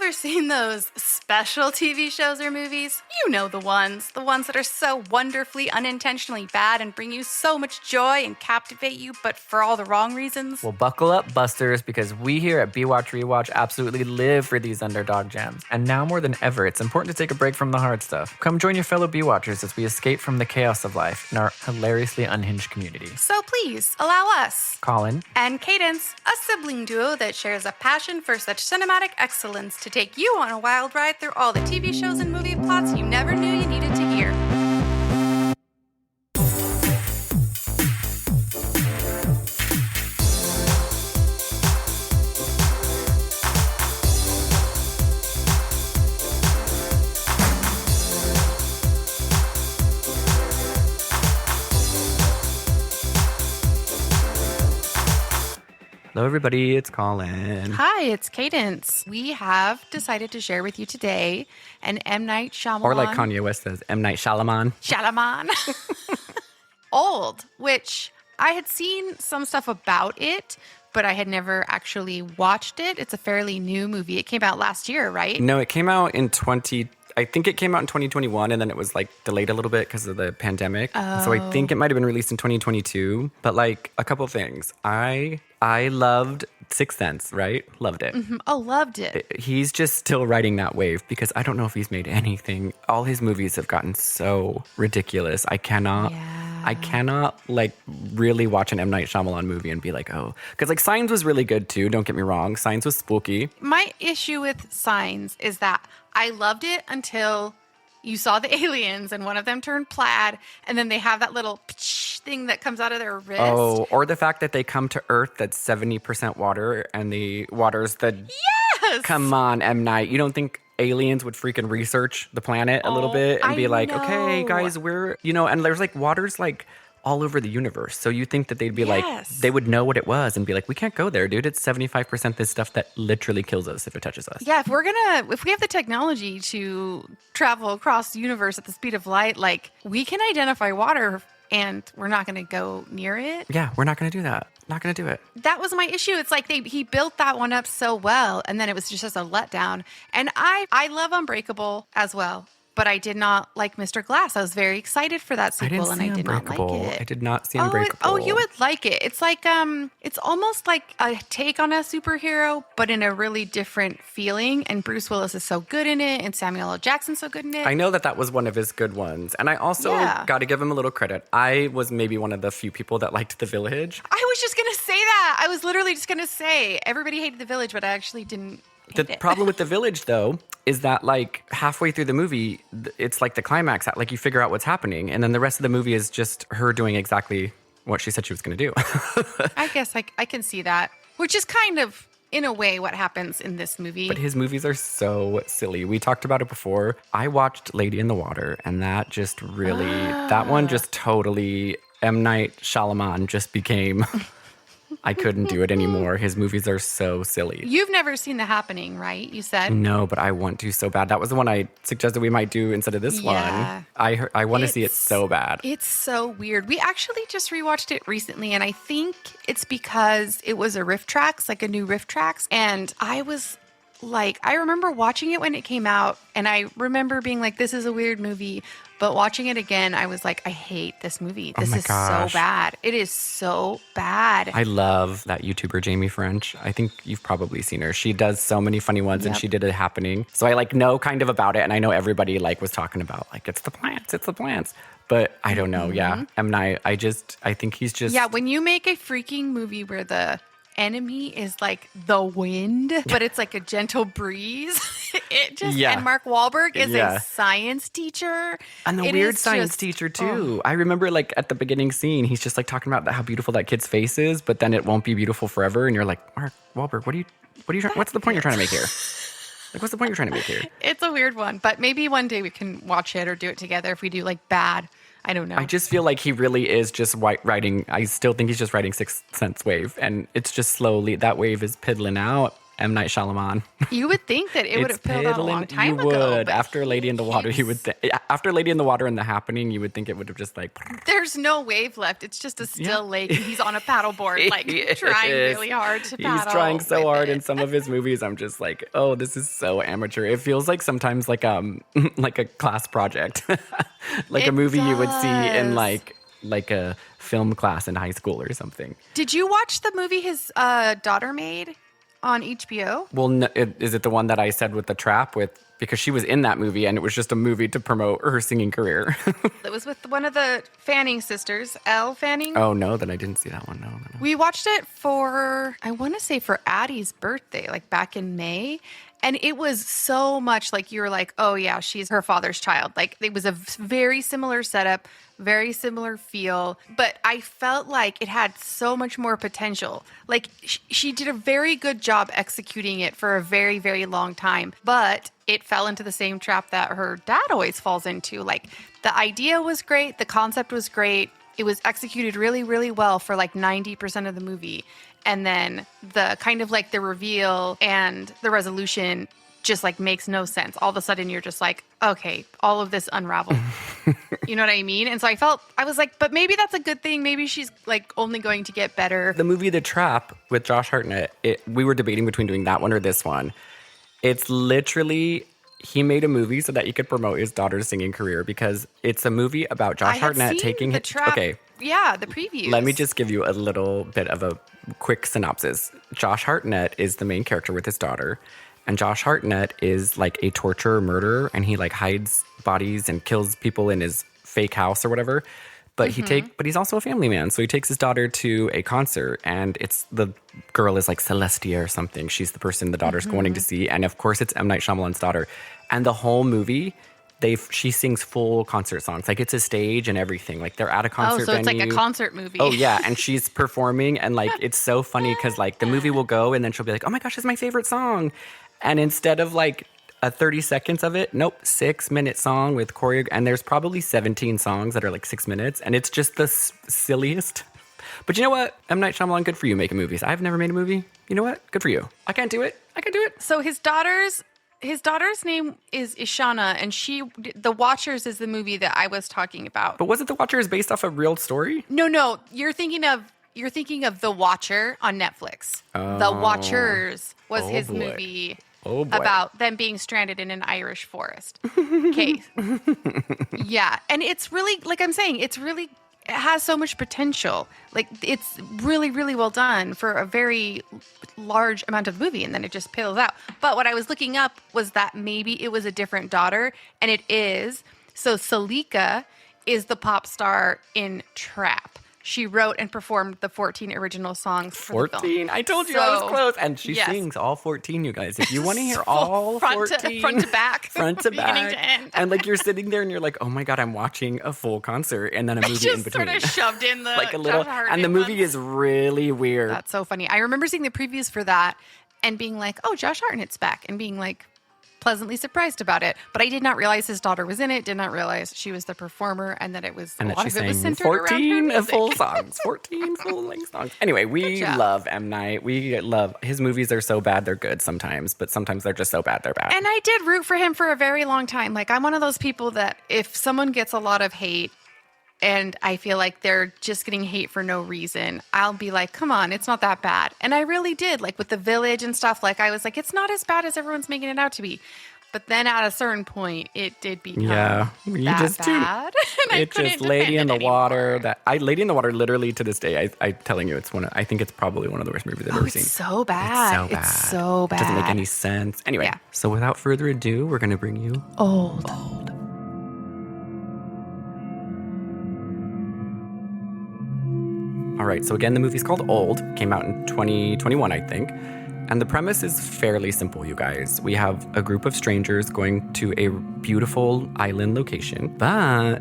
ever seen those special TV shows or movies? You know the ones that are so wonderfully unintentionally bad and bring you so much joy and captivate you, but for all the wrong reasons. Well, buckle up, Busters, because we here at B-Watch Rewatch absolutely live for these underdog gems. And now more than ever, it's important to take a break from the hard stuff. Come join your fellow B-Watchers as we escape from the chaos of life in our hilariously unhinged community. So please, allow us, Colin and Cadence, a sibling duo that shares a passion for such cinematic excellence, to take you on a wild ride through all the TV shows and movie plots you never knew you needed to hear. Hello, everybody. It's Colin. Hi, it's Cadence. We have decided to share with you today an M. Night Shyamalan. Or like Kanye West says, M. Night Shyamalan. Shyamalan. Old, which I had seen some stuff about it, but I had never actually watched it. It's a fairly new movie. It came out last year, right? No, it came out in I think it came out in 2021, and then it was like delayed a little bit because of the pandemic. Oh. So I think it might have been released in 2022. But like a couple things. I loved Sixth Sense, right? Loved it. Mm-hmm. Oh, loved it. He's just still riding that wave because I don't know if he's made anything. All his movies have gotten so ridiculous. I cannot like really watch an M. Night Shyamalan movie and be like, oh, because like Signs was really good too. Don't get me wrong. Signs was spooky. My issue with Signs is that I loved it until you saw the aliens and one of them turned plaid, and then they have that little thing that comes out of their wrist. Oh, or the fact that they come to Earth that's 70% water and the water's the... Yes! Come on, M. Night. You don't think aliens would freaking research the planet a little bit and be like, okay, guys, we're... and there's like water's like all over the universe. So you think that they'd be like, they would know what it was and be like, we can't go there, dude. It's 75% this stuff that literally kills us if it touches us. Yeah, if we have the technology to travel across the universe at the speed of light, like we can identify water and we're not going to go near it. Yeah, we're not going to do that. Not going to do it. That was my issue. It's like he built that one up so well, and then it was just a letdown. And I love Unbreakable as well. But I did not like Mr. Glass. I was very excited for that sequel, and I did not like it. I did not see Unbreakable. You would like it. It's like it's almost like a take on a superhero, but in a really different feeling. And Bruce Willis is so good in it, and Samuel L. Jackson's so good in it. I know that was one of his good ones, and I also got to give him a little credit. I was maybe one of the few people that liked The Village. I was just gonna say that. I was literally just gonna say everybody hated The Village, but I actually didn't. The problem with The Village, though, is that like halfway through the movie, it's like the climax, like you figure out what's happening. And then the rest of the movie is just her doing exactly what she said she was going to do. I guess I can see that, which is kind of, in a way, what happens in this movie. But his movies are so silly. We talked about it before. I watched Lady in the Water, and that just really, that one just totally, M. Night Shyamalan just became... I couldn't do it anymore. His movies are so silly. You've never seen The Happening, right? You said? No, but I want to so bad. That was the one I suggested we might do instead of this one. I want to see it so bad. It's so weird. We actually just rewatched it recently, and I think it's because it was a riff tracks, like a new riff tracks. And I was like, I remember watching it when it came out, and I remember being like, this is a weird movie. But watching it again, I was like, I hate this movie. This is so bad. It is so bad. I love that YouTuber, Jamie French. I think you've probably seen her. She does so many funny ones, and she did it happening. So I like know kind of about it, and I know everybody like was talking about like, it's the plants. But I don't know. Yeah. M. Night, I think he's just... Yeah, when you make a freaking movie where the enemy is like the wind, but it's like a gentle breeze. And Mark Wahlberg is a science teacher. And the weird science teacher too. I remember like at the beginning scene, he's just like talking about how beautiful that kid's face is, but then it won't be beautiful forever. And you're like, Mark Wahlberg, what's the point you're trying to make here? Like, what's the point you're trying to make here? It's a weird one, but maybe one day we can watch it or do it together if we do like bad. I don't know. I just feel like he really is just writing. I still think he's just writing Sixth Sense wave. And it's just slowly, that wave is piddling out. M. Night Shyamalan. You would think that it would have peeled out a long time ago. You would. After Lady in the Water, you would after Lady in the Water and The Happening, you would think it would have just like... There's no wave left. It's just a still lake. And he's on a paddleboard, like trying really hard to paddle. He's trying so hard in some of his movies. I'm just like, oh, this is so amateur. It feels like sometimes like like a class project. Like a movie you would see in like a film class in high school or something. Did you watch the movie his daughter made on HBO? Well, no, is it the one that I said with the trap because she was in that movie and it was just a movie to promote her singing career. It was with one of the Fanning sisters, Elle Fanning. Oh, no, then I didn't see that one. No. We watched it for Addie's birthday, like back in May. And it was so much like you were like, oh, yeah, she's her father's child. Like it was a very similar setup, very similar feel. But I felt like it had so much more potential. Like she did a very good job executing it for a very, very long time. But it fell into the same trap that her dad always falls into. Like the idea was great. The concept was great. It was executed really, really well for like 90% of the movie. And then the kind of like the reveal and the resolution just like makes no sense. All of a sudden you're just like, okay, all of this unraveled. You know what I mean? And so I was like, but maybe that's a good thing. Maybe she's like only going to get better. The movie The Trap with Josh Hartnett, we were debating between doing that one or this one. It's literally... He made a movie so that he could promote his daughter's singing career because it's a movie about Josh Hartnett taking the trap. Okay. Yeah, the previews. Let me just give you a little bit of a quick synopsis. Josh Hartnett is the main character with his daughter, and Josh Hartnett is like a torturer, murderer, and he like hides bodies and kills people in his fake house or whatever. But but he's also a family man. So he takes his daughter to a concert, and the girl is like Celestia or something. She's the person the daughter's going to see. And of course it's M. Night Shyamalan's daughter. And the whole movie, she sings full concert songs. Like it's a stage and everything. Like they're at a concert venue. It's like a concert movie. Oh yeah. And she's performing, and like, it's so funny because like the movie will go and then she'll be like, oh my gosh, it's my favorite song. And instead of like 30 seconds of it, nope, 6-minute song with choreo. And there's probably 17 songs that are like 6 minutes. And it's just the silliest. But you know what? M. Night Shyamalan, good for you making movies. I've never made a movie. You know what? Good for you. I can't do it. So his daughter's name is Ishana, and The Watchers is the movie that I was talking about. But wasn't The Watchers based off a real story? No. You're thinking of The Watcher on Netflix. Oh, The Watchers was his movie. Oh, about them being stranded in an Irish forest. Okay. Yeah. And it's really, like I'm saying, it has so much potential. Like it's really, really well done for a very large amount of movie, and then it just peels out. But what I was looking up was that maybe it was a different daughter, and it is. So Salika is the pop star in Trap. She wrote and performed the 14 original songs for the film. I told you I was close. And she sings all 14, you guys. If you want to hear all 14. Front to back. Front to back. Beginning to end. And like you're sitting there and you're like, oh my God, I'm watching a full concert and then a movie in between. Just sort of shoved in the like a little. And the movie is really weird. That's so funny. I remember seeing the previews for that and being like, oh, Josh Hartnett's back. And being like, pleasantly surprised about it, but I did not realize his daughter was in it. Did not realize she was the performer, and that it was and a that lot she of it was sang centered 14 around full songs, 14 full length songs. Anyway, we love M. Night. We love his movies. Are so bad they're good sometimes, but sometimes they're just so bad they're bad. And I did root for him for a very long time. Like I'm one of those people that if someone gets a lot of hate, and I feel like they're just getting hate for no reason, I'll be like, come on, it's not that bad. And I really did. Like with The Village and stuff, like I was like, it's not as bad as everyone's making it out to be. But then at a certain point, it did become bad. It just Lady in the Water. Lady in the Water, literally to this day, I telling you, I think it's probably one of the worst movies I've ever seen. It's so bad. It's so bad. It doesn't make any sense. Anyway, so without further ado, we're going to bring you Old. All right, so again, the movie's called Old. Came out in 2021, I think. And the premise is fairly simple, you guys. We have a group of strangers going to a beautiful island location, but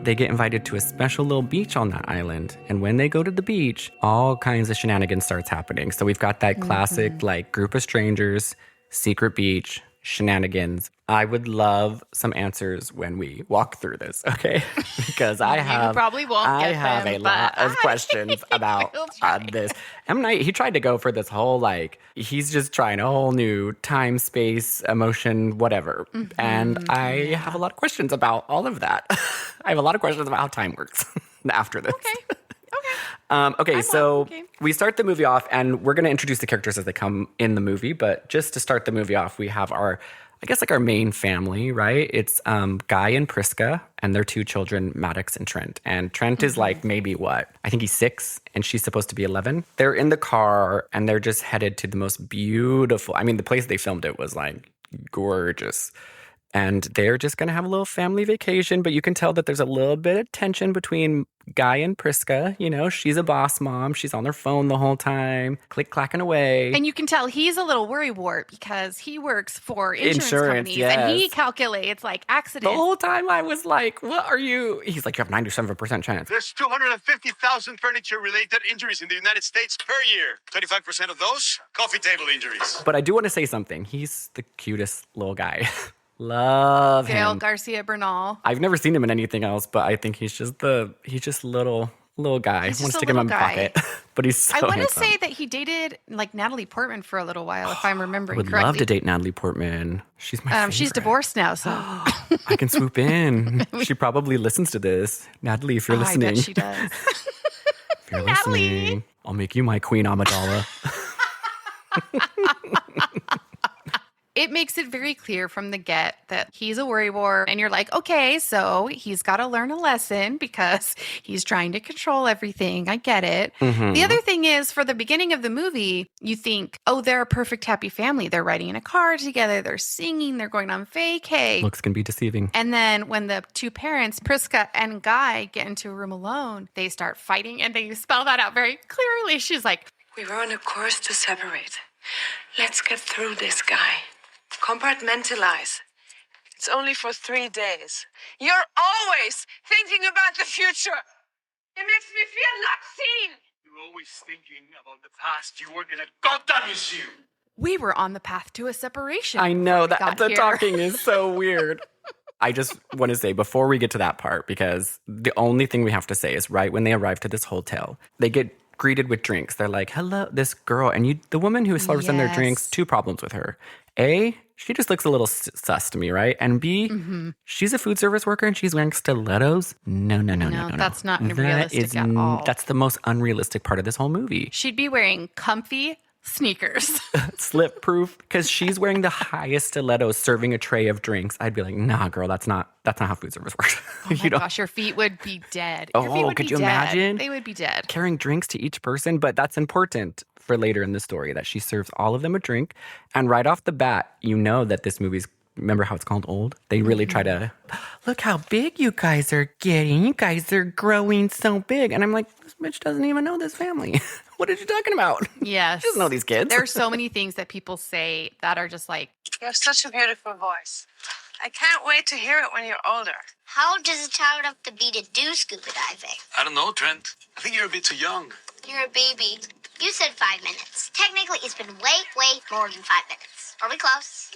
they get invited to a special little beach on that island. And when they go to the beach, all kinds of shenanigans starts happening. So we've got that classic like group of strangers, secret beach, shenanigans, I would love some answers when we walk through this, okay? Because I probably won't get have them, a lot of questions about this. M. Night, he tried to go for this whole, like, he's just trying a whole new time, space, emotion, whatever. And I have a lot of questions about all of that. I have a lot of questions about how time works after this. Okay, so we start the movie off, and we're going to introduce the characters as they come in the movie. But just to start the movie off, we have our main family, right? It's Guy and Priska and their two children, Maddox and Trent. And Trent is like maybe what? I think he's 6, and she's supposed to be 11. They're in the car, and they're just headed to the most beautiful. I mean, the place they filmed it was like gorgeous. And they're just going to have a little family vacation, but you can tell that there's a little bit of tension between Guy and Priska. You know, she's a boss mom. She's on their phone the whole time, click-clacking away. And you can tell he's a little worrywart because he works for insurance companies. Yes. And he calculates, like, accidents. The whole time I was like, what are you? He's like, you have 97% chance. There's 250,000 furniture-related injuries in the United States per year. 25% of those, coffee table injuries. But I do want to say something. He's the cutest little guy. Love him. Gael Garcia Bernal. I've never seen him in anything else, but I think he's just little guy. I want to stick him in my pocket. But he's so I want to handsome. say that he dated like Natalie Portman for a little while, if I'm remembering I would correctly. love to date Natalie Portman. She's my favorite. She's divorced now, so I can swoop in. She probably listens to this. Natalie, if you're listening. I bet she does. If you're listening, I'll make you my Queen Amidala. It makes it very clear from the get that he's a worrywart, and you're like, okay, so he's got to learn a lesson because he's trying to control everything. I get it. The other thing is, for the beginning of the movie, you think, oh, they're a perfect happy family. They're riding in a car together. They're singing. They're going on vacay. Looks can be deceiving. And then when the two parents, Priska and Guy, get into a room alone, they start fighting, and they spell that out very clearly. She's like, we were on a course to separate. Let's get through this, Guy. Compartmentalize. It's only for 3 days. You're always thinking about the future. It makes me feel not seen. You're always thinking about the past. You work in a goddamn museum. we were on the path to a separation. I know that the talking is so weird. I just want to say before we get to that part, because the only thing we have to say is right when they arrive to this hotel, they get greeted with drinks. They're like, hello, this girl. And the woman who serves them their drinks, 2 problems with her. A, she just looks a little sus to me, right? And B, she's a food service worker and she's wearing stilettos. No. That's not realistic at all. That's the most unrealistic part of this whole movie. She'd be wearing comfy sneakers. Slip proof, because she's wearing the highest stilettos serving a tray of drinks. I'd be like, nah, girl, that's not how food service works. Oh my gosh, your feet would be dead. Could you imagine? They would be dead. Carrying drinks to each person, but that's important for later in the story, that she serves all of them a drink. And right off the bat, you know that this movie's, remember how it's called Old? They really try to, look how big you guys are getting. You guys are growing so big. And I'm like, this bitch doesn't even know this family. What are you talking about? Yes. She doesn't know these kids. There's so many things that people say that are just like, You have such a beautiful voice. I can't wait to hear it when you're older. How old does a child have to be to do scuba diving? I don't know, Trent. I think you're a bit too young. You're a baby. You said 5 minutes. Technically, it's been way more than 5 minutes. Are we close?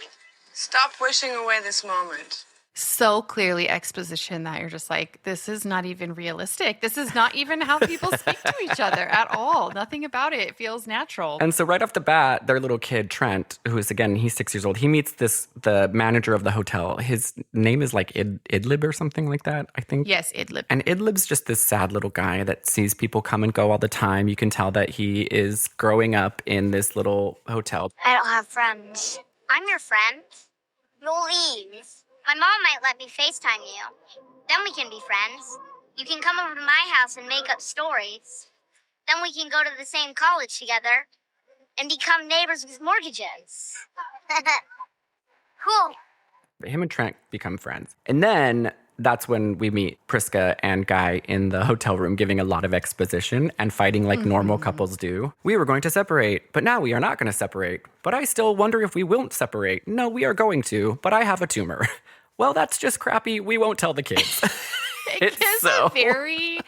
Stop wishing away this moment. so clearly exposition that you're just like, this is not even realistic. This is not even how people speak to each other at all. Nothing about it. It feels natural. And so right off the bat, their little kid, Trent, who is, again, he's 6 years old. He meets the manager of the hotel. His name is like Idlib or something like that, I think. Yes, Idlib. And Idlib's just this sad little guy that sees people come and go all the time. You can tell that he is growing up in this little hotel. I don't have friends. I'm your friend. You'll leave. My mom might let me FaceTime you. Then we can be friends. You can come over to my house and make up stories. Then we can go to the same college together and become neighbors with mortgages. Cool. Him and Trent become friends. And then that's when we meet Priska and Guy in the hotel room giving a lot of exposition and fighting like normal couples do. We were going to separate, but now we are not going to separate. But I still wonder if we won't separate. No, we are going to, but I have a tumor. Well, that's just crappy. We won't tell the kids. It is a very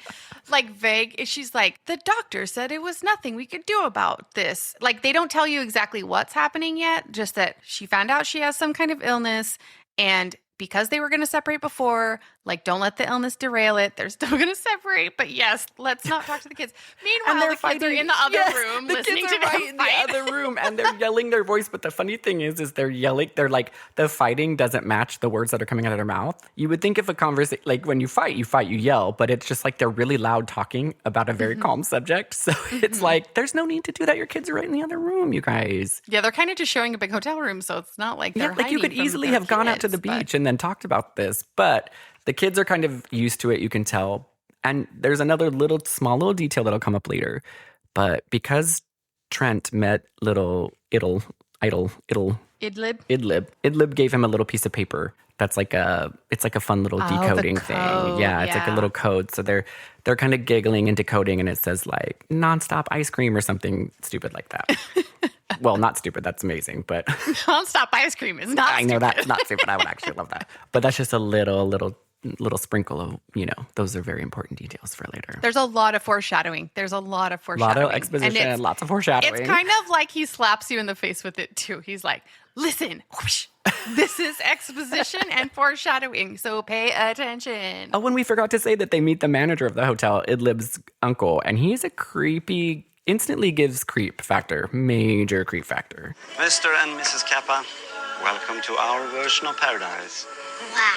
like vague. She's like, the doctor said it was nothing we could do about this. Like, they don't tell you exactly what's happening yet, just that she found out she has some kind of illness And because they were going to separate before, like, don't let the illness derail it. They're still going to separate. But yes, let's not talk to the kids. Meanwhile, the kids are in the other room listening to them fight. In the other room, and they're yelling their voice. But the funny thing is they're yelling. They're like, the fighting doesn't match the words that are coming out of their mouth. You would think if a conversation, like when you fight, you yell. But it's just like they're really loud talking about a very calm subject. So it's like, there's no need to do that. Your kids are right in the other room, you guys. Yeah, they're kind of just showing a big hotel room. So it's not like they're like you could easily have gone out to the beach and then talked about this. But the kids are kind of used to it, you can tell. And there's another small little detail that'll come up later. But because Trent met little Idlib gave him a little piece of paper that's like it's like a fun little decoding thing. Yeah, it's like a little code. So they're kind of giggling and decoding, and it says like nonstop ice cream or something stupid like that. Well, not stupid. That's amazing, but nonstop ice cream is not. I know that's not stupid. I would actually love that, but that's just a little sprinkle of, those are very important details for later. There's a lot of foreshadowing. A lot of exposition, lots of foreshadowing. It's kind of like he slaps you in the face with it too. He's like, listen, whoosh, this is exposition and foreshadowing, so pay attention. Oh, when we forgot to say that they meet the manager of the hotel, Idlib's uncle, and he's a creepy, instantly gives creep factor, major creep factor. Mr. and Mrs. Kappa, welcome to our version of paradise. Wow.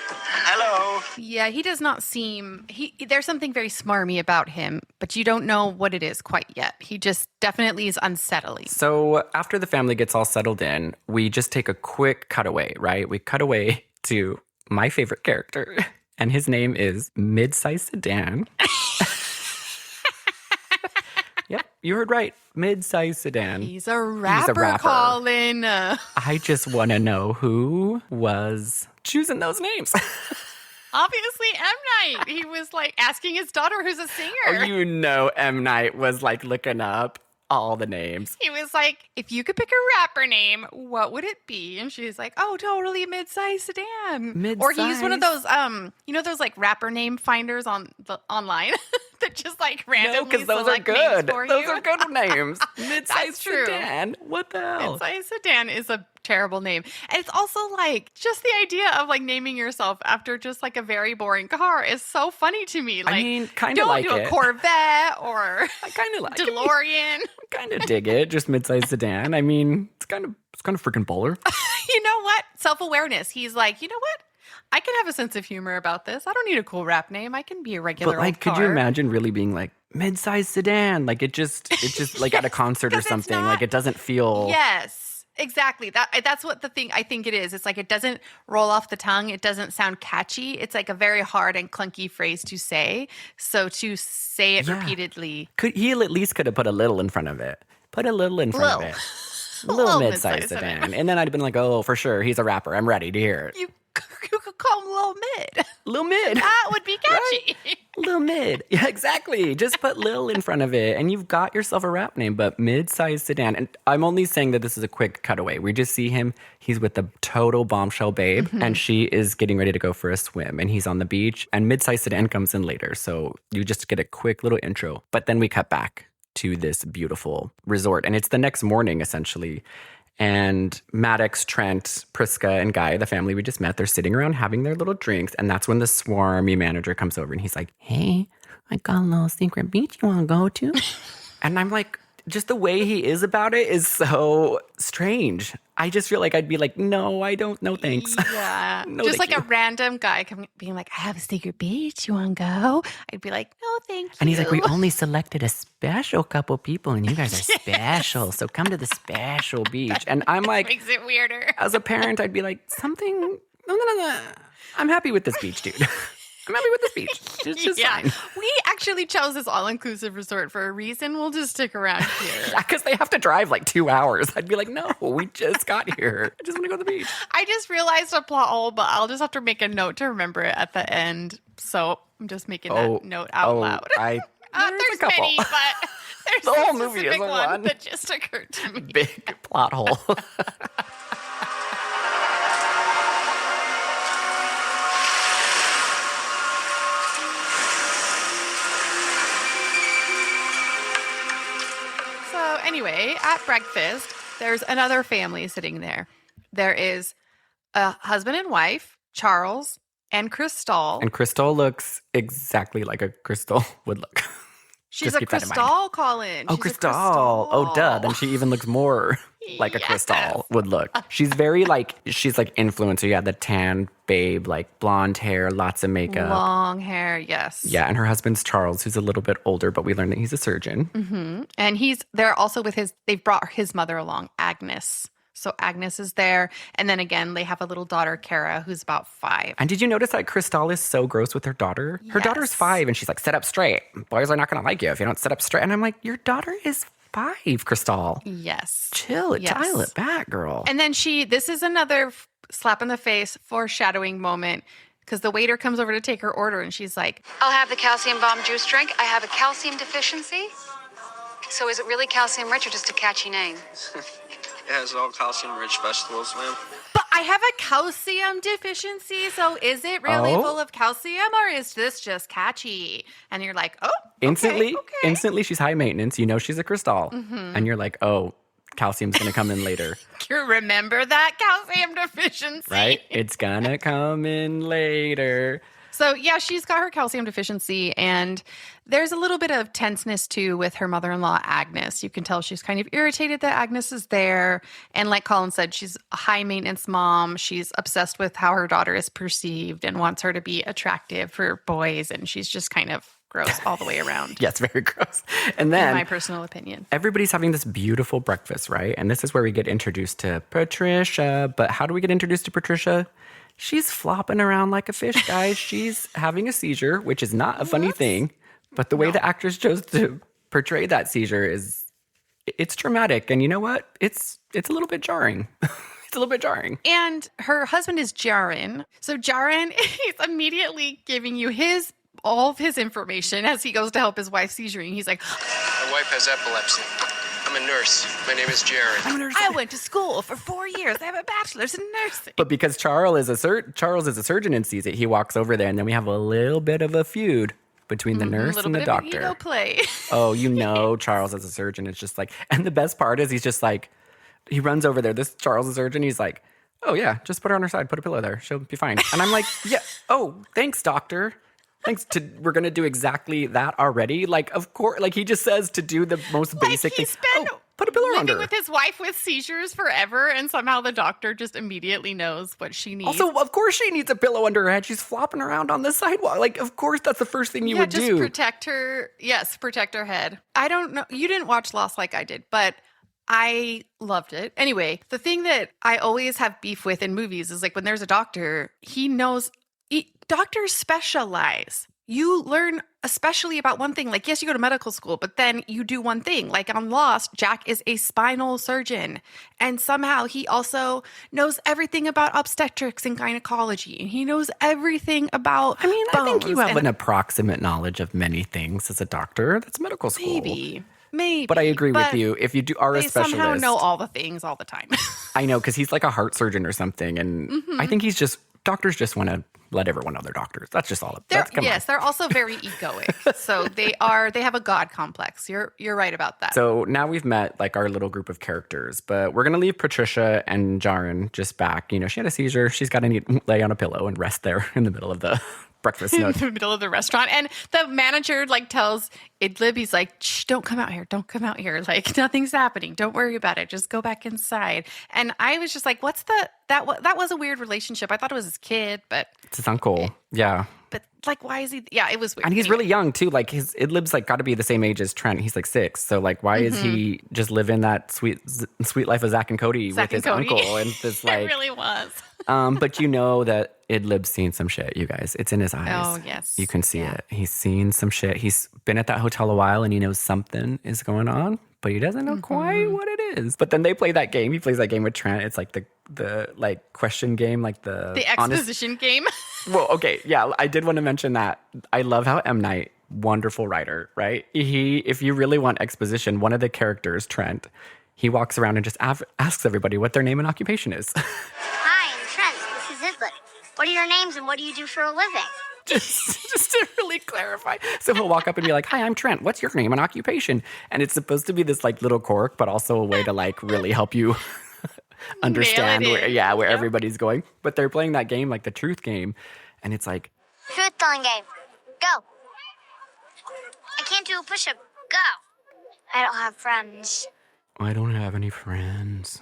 Hello. Yeah, he does not seem... There's something very smarmy about him, but you don't know what it is quite yet. He just definitely is unsettling. So after the family gets all settled in, we just take a quick cutaway, right? We cut away to my favorite character, and his name is Mid-Size Sedan. Yep, you heard right. Mid-Size Sedan. He's a rapper. Colin. I just want to know who was choosing those names. Obviously, M. Night. He was like asking his daughter who's a singer. Oh, M. Night was like looking up all the names. He was like, if you could pick a rapper name, what would it be? And she's like, oh, totally Mid-Size Sedan. Or he used one of those, those like rapper name finders online that just like randomly those are good. Those are good names. Mid-Size Sedan. What the hell? Mid-Size Sedan is a terrible name. And it's also like just the idea of like naming yourself after just like a very boring car is so funny to me. Like, I mean, kind of like it. Don't do a Corvette or I kind of like DeLorean. I kind of dig it. Just Mid-Size Sedan. I mean, it's kind of freaking baller. You know what? Self-awareness. He's like, you know what? I can have a sense of humor about this. I don't need a cool rap name. I can be a regular old car. Could you imagine really being like Mid-Size Sedan? Like it just like at a concert or something. Like it doesn't feel. Yes, exactly. That's what the thing I think it is. It's like it doesn't roll off the tongue. It doesn't sound catchy. It's like a very hard and clunky phrase to say. So to say it repeatedly, he at least could have put a little in front of it. Put a little in front of it. Little Mid-Size Sedan. And then I'd have been like, oh, for sure, he's a rapper. I'm ready to hear it. You could call him Lil Mid. Lil Mid. That would be catchy. Right? Lil Mid. Yeah, exactly. Just put Lil in front of it and you've got yourself a rap name, but Mid-Size Sedan. And I'm only saying that this is a quick cutaway. We just see him. He's with the total bombshell babe and she is getting ready to go for a swim and he's on the beach and Mid-Size Sedan comes in later. So you just get a quick little intro. But then we cut back to this beautiful resort and it's the next morning essentially. And Maddox, Trent, Priska, and Guy, the family we just met, they're sitting around having their little drinks. And that's when the swarmy manager comes over and he's like, hey, I got a little secret beach you want to go to? And I'm like, just the way he is about it is so strange. I just feel like I'd be like, no, I don't. No, thanks. Yeah. No, just like you. A random guy being like, I have a secret beach. You want to go? I'd be like, no, thank you. And he's like, we only selected a special couple people and you guys are special. So come to the special beach. And I'm like, makes it weirder. As a parent, I'd be like, no. I'm happy with this beach, dude. I'm happy with this beach. It's just fine. We actually chose this all-inclusive resort for a reason. We'll just stick around here. Because they have to drive like 2 hours. I'd be like, no, we just got here. I just want to go to the beach. I just realized a plot hole, but I'll just have to make a note to remember it at the end. So I'm just making that note out loud. There's a couple. Many, but there's the whole movie is one that just occurred to me. Big plot hole. Anyway, at breakfast, there's another family sitting there. There is a husband and wife, Charles and Crystal. And Crystal looks exactly like a Crystal would look. She's a Crystal, Colin. Oh, Crystal. Oh, duh. Then she even looks more like a Crystal would look. She's very she's like influencer. Yeah, the tan babe, like blonde hair, lots of makeup. Long hair, yes. Yeah, and her husband's Charles, who's a little bit older, but we learned that he's a surgeon. Mm-hmm. And they're also with they've brought his mother along, Agnes. So Agnes is there. And then again, they have a little daughter, Kara, who's about 5. And did you notice that Crystal is so gross with her daughter? Her daughter's 5, and she's like, sit up straight. Boys are not going to like you if you don't sit up straight. And I'm like, your daughter is 5, Crystal. Yes. Chill it, dial it back, girl. And then this is another slap in the face, foreshadowing moment. Because the waiter comes over to take her order, and she's like, I'll have the calcium bomb juice drink. I have a calcium deficiency. So is it really calcium rich or just a catchy name? It has all calcium-rich vegetables, ma'am. But I have a calcium deficiency, so is it really full of calcium or is this just catchy? And you're like, instantly she's high maintenance. You know she's a Crystal. Mm-hmm. And you're like, oh, calcium's going to come in later. You remember that calcium deficiency? Right? It's going to come in later. So, yeah, she's got her calcium deficiency, and there's a little bit of tenseness, too, with her mother-in-law, Agnes. You can tell she's kind of irritated that Agnes is there. And like Colin said, she's a high-maintenance mom. She's obsessed with how her daughter is perceived and wants her to be attractive for boys, and she's just kind of gross all the way around. Yes, very gross. And then, in my personal opinion, everybody's having this beautiful breakfast, right? And this is where we get introduced to Patricia. But how do we get introduced to Patricia? She's flopping around like a fish, guys. She's having a seizure, which is not a funny thing. But the way the actress chose to portray that seizure it's traumatic. And you know what? It's a little bit jarring. It's a little bit jarring. And her husband is Jaron. So Jaron is immediately giving you all of his information as he goes to help his wife seizuring. He's like, My wife has epilepsy. I'm a nurse. My name is Jared. I went to school for 4 years. I have a bachelor's in nursing. But because Charles is a surgeon and sees it, he walks over there, and then we have a little bit of a feud between the nurse and the doctor. Ego play. Oh, Charles as a surgeon is just like, and the best part is he's just like, he runs over there. This Charles is a surgeon. He's like, oh yeah, just put her on her side. Put a pillow there. She'll be fine. And I'm like, yeah. Oh, thanks, doctor. We're going to do exactly that already. Like, of course, like he just says to do the most basic thing. Put a pillow around her. Living with his wife with seizures forever, and somehow the doctor just immediately knows what she needs. Also, of course she needs a pillow under her head. She's flopping around on the sidewalk. Like, of course that's the first thing you would do. Just protect her. Yes, protect her head. I don't know. You didn't watch Lost like I did, but I loved it. Anyway, the thing that I always have beef with in movies is like when there's a doctor, he knows doctors specialize. You learn especially about one thing. Like, yes, you go to medical school, but then you do one thing. Like on Lost, Jack is a spinal surgeon. And somehow he also knows everything about obstetrics and gynecology. And he knows everything about bones. I think you have an approximate knowledge of many things as a doctor. That's medical school. Maybe. But I agree with you. If you are a specialist. They somehow know all the things all the time. I know, because he's like a heart surgeon or something. And I think doctors just want to let everyone know they're doctors. That's just all. They're also very egoic. So they have a God complex. You're right about that. So now we've met like our little group of characters, but we're going to leave Patricia and Jaron just back. You know, she had a seizure. She's got to lay on a pillow and rest there in the middle of the breakfast nook. In the middle of the restaurant. And the manager like tells Idlib, he's like, shh, don't come out here. Don't come out here. Like nothing's happening. Don't worry about it. Just go back inside. And I was just like, that was a weird relationship. I thought it was his kid, but it's his uncle. Yeah. But like, why is he? Yeah, it was weird. And he's really young too. Like Idlib's like got to be the same age as Trent. He's like 6. So like, why is he just living that sweet life of Zach and Cody with his uncle? And this like, it really was. But you know that Idlib's seen some shit, you guys. It's in his eyes. Oh, yes. You can see it. He's seen some shit. He's been at that hotel a while and he knows something is going on, but he doesn't know quite what it is. But then they play that game. He plays that game with Trent. It's like the like question game, like the exposition game. Well, okay. Yeah, I did want to mention that. I love how M. Night, wonderful writer, right? If you really want exposition, one of the characters, Trent, he walks around and just asks everybody what their name and occupation is. Hi, I'm Trent. This is Idlib. What are your names and what do you do for a living? just to really clarify. So he'll walk up and be like, hi, I'm Trent. What's your name and occupation? And it's supposed to be this like little quirk, but also a way to like really help you understand where everybody's going. But they're playing that game, like the truth game. And it's like, Truth-telling game. Go. I can't do a push-up. Go. I don't have friends. I don't have any friends.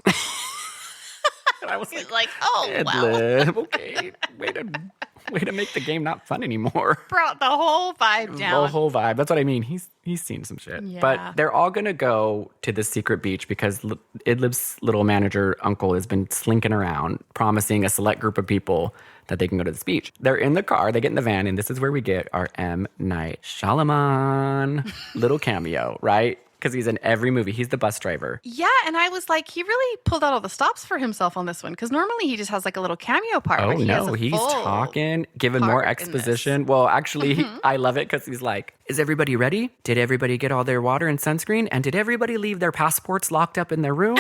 And I was like, oh, well. Okay, way to make the game not fun anymore. Brought the whole vibe down. The whole vibe. That's what I mean. He's seen some shit. Yeah. But they're all going to go to this secret beach because Idlib's little manager uncle has been slinking around, promising a select group of people that they can go to this beach. They're in the car. They get in the van, and this is where we get our M. Night Shyamalan little cameo, right? Because he's in every movie. He's the bus driver. Yeah, and I was like, he really pulled out all the stops for himself on this one. Because normally he just has like a little cameo part. Oh, but no, he's talking, giving more exposition. Well, actually, I love it because he's like, is everybody ready? Did everybody get all their water and sunscreen? And did everybody leave their passports locked up in their room?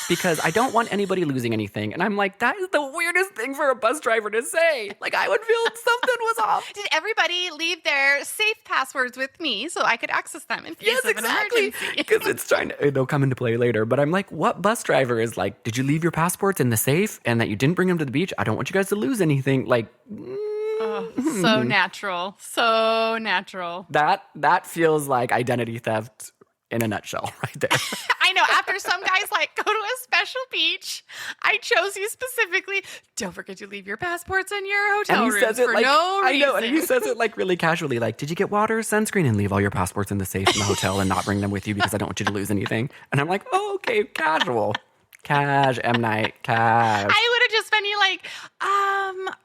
Because I don't want anybody losing anything. And I'm like, that is the weirdest thing for a bus driver to say. Like, I would feel something was off. Did everybody leave their safe passwords with me so I could access them in case of an emergency? Because it's it'll come into play later. But I'm like, what bus driver is like, did you leave your passports in the safe and that you didn't bring them to the beach? I don't want you guys to lose anything. Like, so natural. So natural. That feels like identity theft in a nutshell right there. I know. After some guys like, go to a special beach, I chose you specifically. Don't forget to leave your passports in your hotel room for like, no reason. I know, and he says it like really casually, like, did you get water, sunscreen, and leave all your passports in the safe in the hotel and not bring them with you because I don't want you to lose anything? And I'm like, oh, okay, casual. Cash, M. Night, cash. I would have just been like,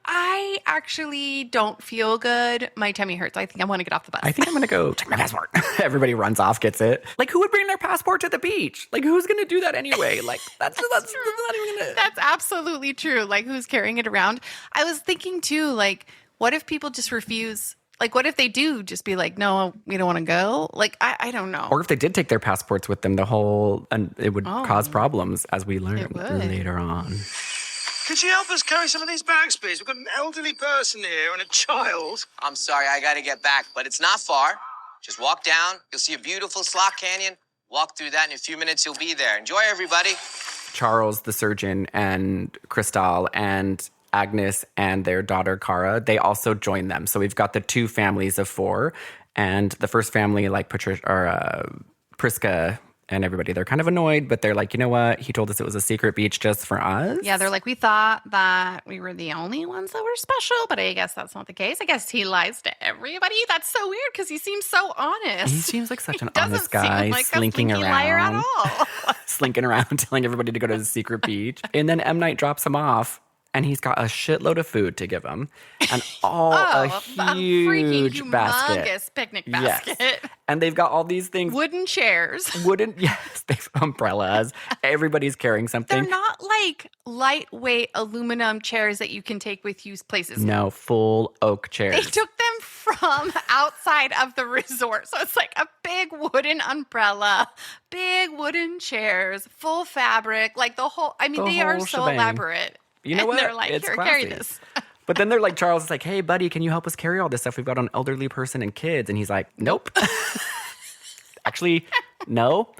I actually don't feel good. My tummy hurts. I think I want to get off the bus. I think I'm going to go check my passport. Everybody runs off, gets it. Like, who would bring their passport to the beach? Like, who's going to do that anyway? Like, that's not even going to... That's absolutely true. Like, who's carrying it around? I was thinking, too, like, what if people just refuse... Like, what if they do just be like, no, we don't want to go? Like, I don't know. Or if they did take their passports with them, and it would cause problems, as we learn later on. Could you help us carry some of these bags, please? We've got an elderly person here and a child. I'm sorry, I gotta get back, but it's not far. Just walk down. You'll see a beautiful slot canyon. Walk through that in a few minutes. You'll be there. Enjoy, everybody. Charles, the surgeon, and Cristal, and Agnes and their daughter, Cara, they also join them. So we've got the two families of four. And the first family, like Priska and everybody, they're kind of annoyed, but they're like, you know what? He told us it was a secret beach just for us. Yeah, they're like, we thought that we were the only ones that were special, but I guess that's not the case. I guess he lies to everybody. That's so weird because he seems so honest. He seems like such an honest guy, like slinking a around. liar at all. Slinking around, telling everybody to go to the secret beach. And then M. Night drops him off. And he's got a shitload of food to give him. And a huge basket. Humongous picnic basket. Yes. And they've got all these things. Wooden chairs. Yes, they've umbrellas. Everybody's carrying something. They're not like lightweight aluminum chairs that you can take with you places. No, full oak chairs. They took them from outside of the resort. So it's like a big wooden umbrella, big wooden chairs, full fabric, like the whole, they are so shebang. Elaborate. You know what? They're like, it's here, classy. carry this. But then they're like, Charles is like, hey, buddy, can you help us carry all this stuff? We've got an elderly person and kids. And he's like, nope. Actually, no.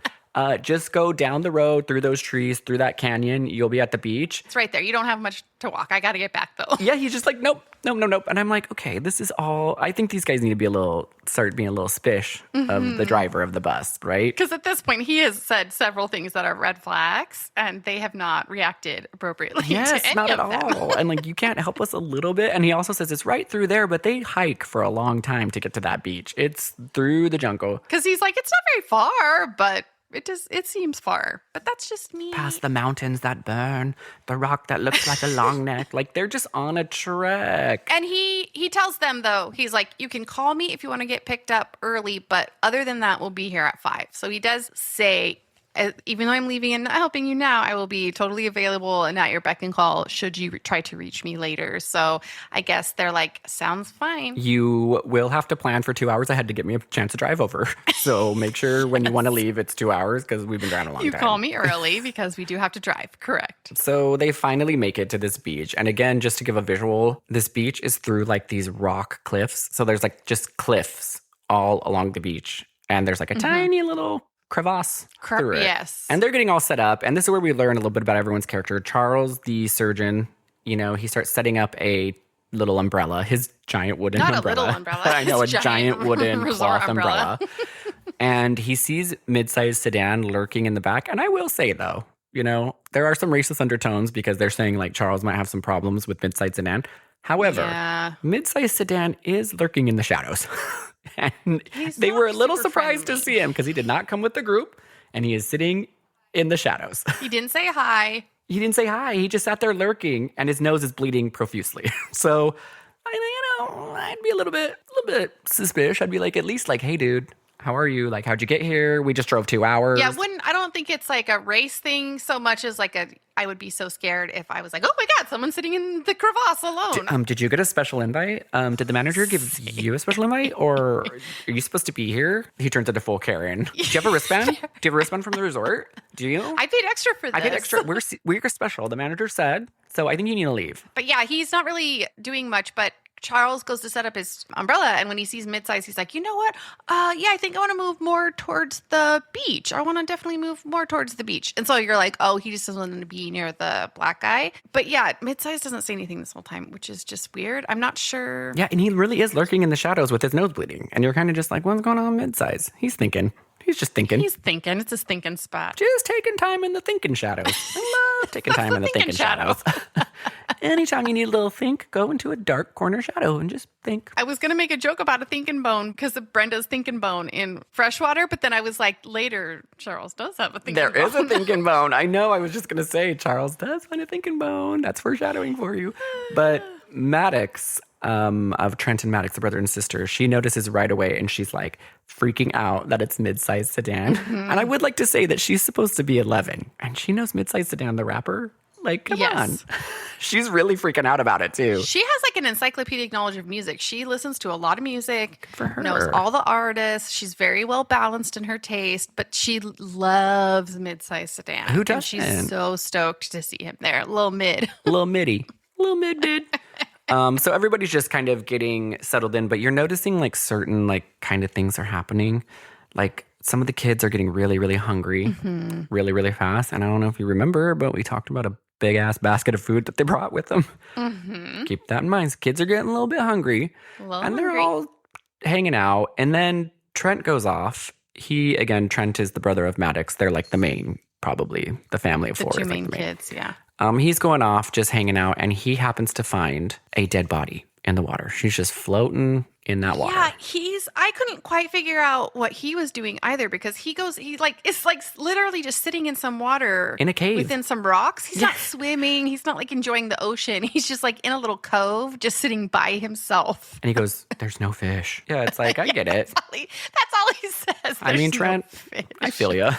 Just go down the road, through those trees, through that canyon. You'll be at the beach. It's right there. You don't have much to walk. I got to get back, though. Yeah, he's just like, nope. And I'm like, okay, this is all. I think these guys need to start being a little spish of the driver of the bus, right? Because at this point, he has said several things that are red flags, and they have not reacted appropriately to any not at of them. all. And like, you can't help us a little bit. And he also says it's right through there, but they hike for a long time to get to that beach. It's through the jungle. Because he's like, it's not very far, but it seems far, but that's just me. Past the mountains that burn, the rock that looks like a long neck. Like, they're just on a trek. And he tells them, though, he's like, you can call me if you want to get picked up early, but other than that, we'll be here at 5. So he does say, even though I'm leaving and not helping you now, I will be totally available and at your beck and call should you try to reach me later. So I guess they're like, sounds fine. You will have to plan for 2 hours ahead to get me a chance to drive over. So make sure when you want to leave, it's 2 hours because we've been driving a long time. You call me early because we do have to drive. Correct. So they finally make it to this beach. And again, just to give a visual, this beach is through like these rock cliffs. So there's like just cliffs all along the beach. And there's like a tiny little crevasse through it. Yes. And they're getting all set up. And this is where we learn a little bit about everyone's character. Charles, the surgeon, he starts setting up a little umbrella, his giant wooden umbrella. Not a little umbrella. I know, a giant wooden cloth umbrella. umbrella. And he sees Mid-Size Sedan lurking in the back. And I will say, though, there are some racist undertones because they're saying, like, Charles might have some problems with Mid-Size Sedan. However, Mid-Size Sedan is lurking in the shadows. And they were a little surprised to see him because he did not come with the group. And he is sitting in the shadows. He didn't say hi. He didn't say hi. He just sat there lurking, and his nose is bleeding profusely. So, I'd be a little bit suspicious. I'd be like, at least like, hey, dude, how are you? Like, how'd you get here? We just drove 2 hours. Yeah, I don't think it's like a race thing so much as like I would be so scared if I was like, oh my God, someone's sitting in the crevasse alone. Did you get a special invite? Did the manager give you a special invite? Or are you supposed to be here? He turns into full Karen. Do you have a wristband? Do you have a wristband from the resort? Do you? I paid extra for this. I paid extra. We're special, the manager said. So I think you need to leave. But yeah, he's not really doing much, but Charles goes to set up his umbrella, and when he sees Mid-Size, he's like, you know what? Yeah, I think I want to move more towards the beach. I want to definitely move more towards the beach. And so you're like, oh, he just doesn't want to be near the black guy. But yeah, Mid-Size doesn't say anything this whole time, which is just weird. I'm not sure. Yeah, and he really is lurking in the shadows with his nose bleeding. And you're kind of just like, what's going on, Mid-Size? He's thinking. He's just thinking. He's thinking. It's his thinking spot. Just taking time in the thinking shadows. I love taking time in the thinking shadows. Anytime you need a little think, go into a dark corner shadow and just think. I was going to make a joke about a thinking bone because of Brenda's thinking bone in Freshwater, but then I was like, later, Charles does have a thinking bone. There is a thinking bone. I know. I was just going to say, Charles does find a thinking bone. That's foreshadowing for you. But Maddox, of Trent and Maddox, the brother and sister, she notices right away and she's like freaking out that it's Mid-Size Sedan. Mm-hmm. And I would like to say that she's supposed to be 11 and she knows Mid-Size Sedan, the rapper. Like, come on. She's really freaking out about it, too. She has, like, an encyclopedic knowledge of music. She listens to a lot of music. Good for her. Knows all the artists. She's very well balanced in her taste, but she loves Mid-Size Sedan. Who doesn't? She's so stoked to see him there. Little mid. Little middy. Little mid did. So everybody's just kind of getting settled in, but you're noticing, like, certain, like, kind of things are happening. Like, some of the kids are getting really, really hungry really, really fast. And I don't know if you remember, but we talked about a big-ass basket of food that they brought with them. Mm-hmm. Keep that in mind. Kids are getting a little bit hungry. They're all hanging out. And then Trent goes off. Trent is the brother of Maddox. They're like the main, probably, the family of four. The two main kids, yeah. He's going off, just hanging out, and he happens to find a dead body in the water. She's just floating in that water. Yeah, I couldn't quite figure out what he was doing either because it's like literally just sitting in some water. In a cave. Within some rocks. He's not swimming. He's not like enjoying the ocean. He's just like in a little cove, just sitting by himself. And he goes, there's no fish. Yeah, it's like, I get it. That's all he says. I mean, Trent, I feel you.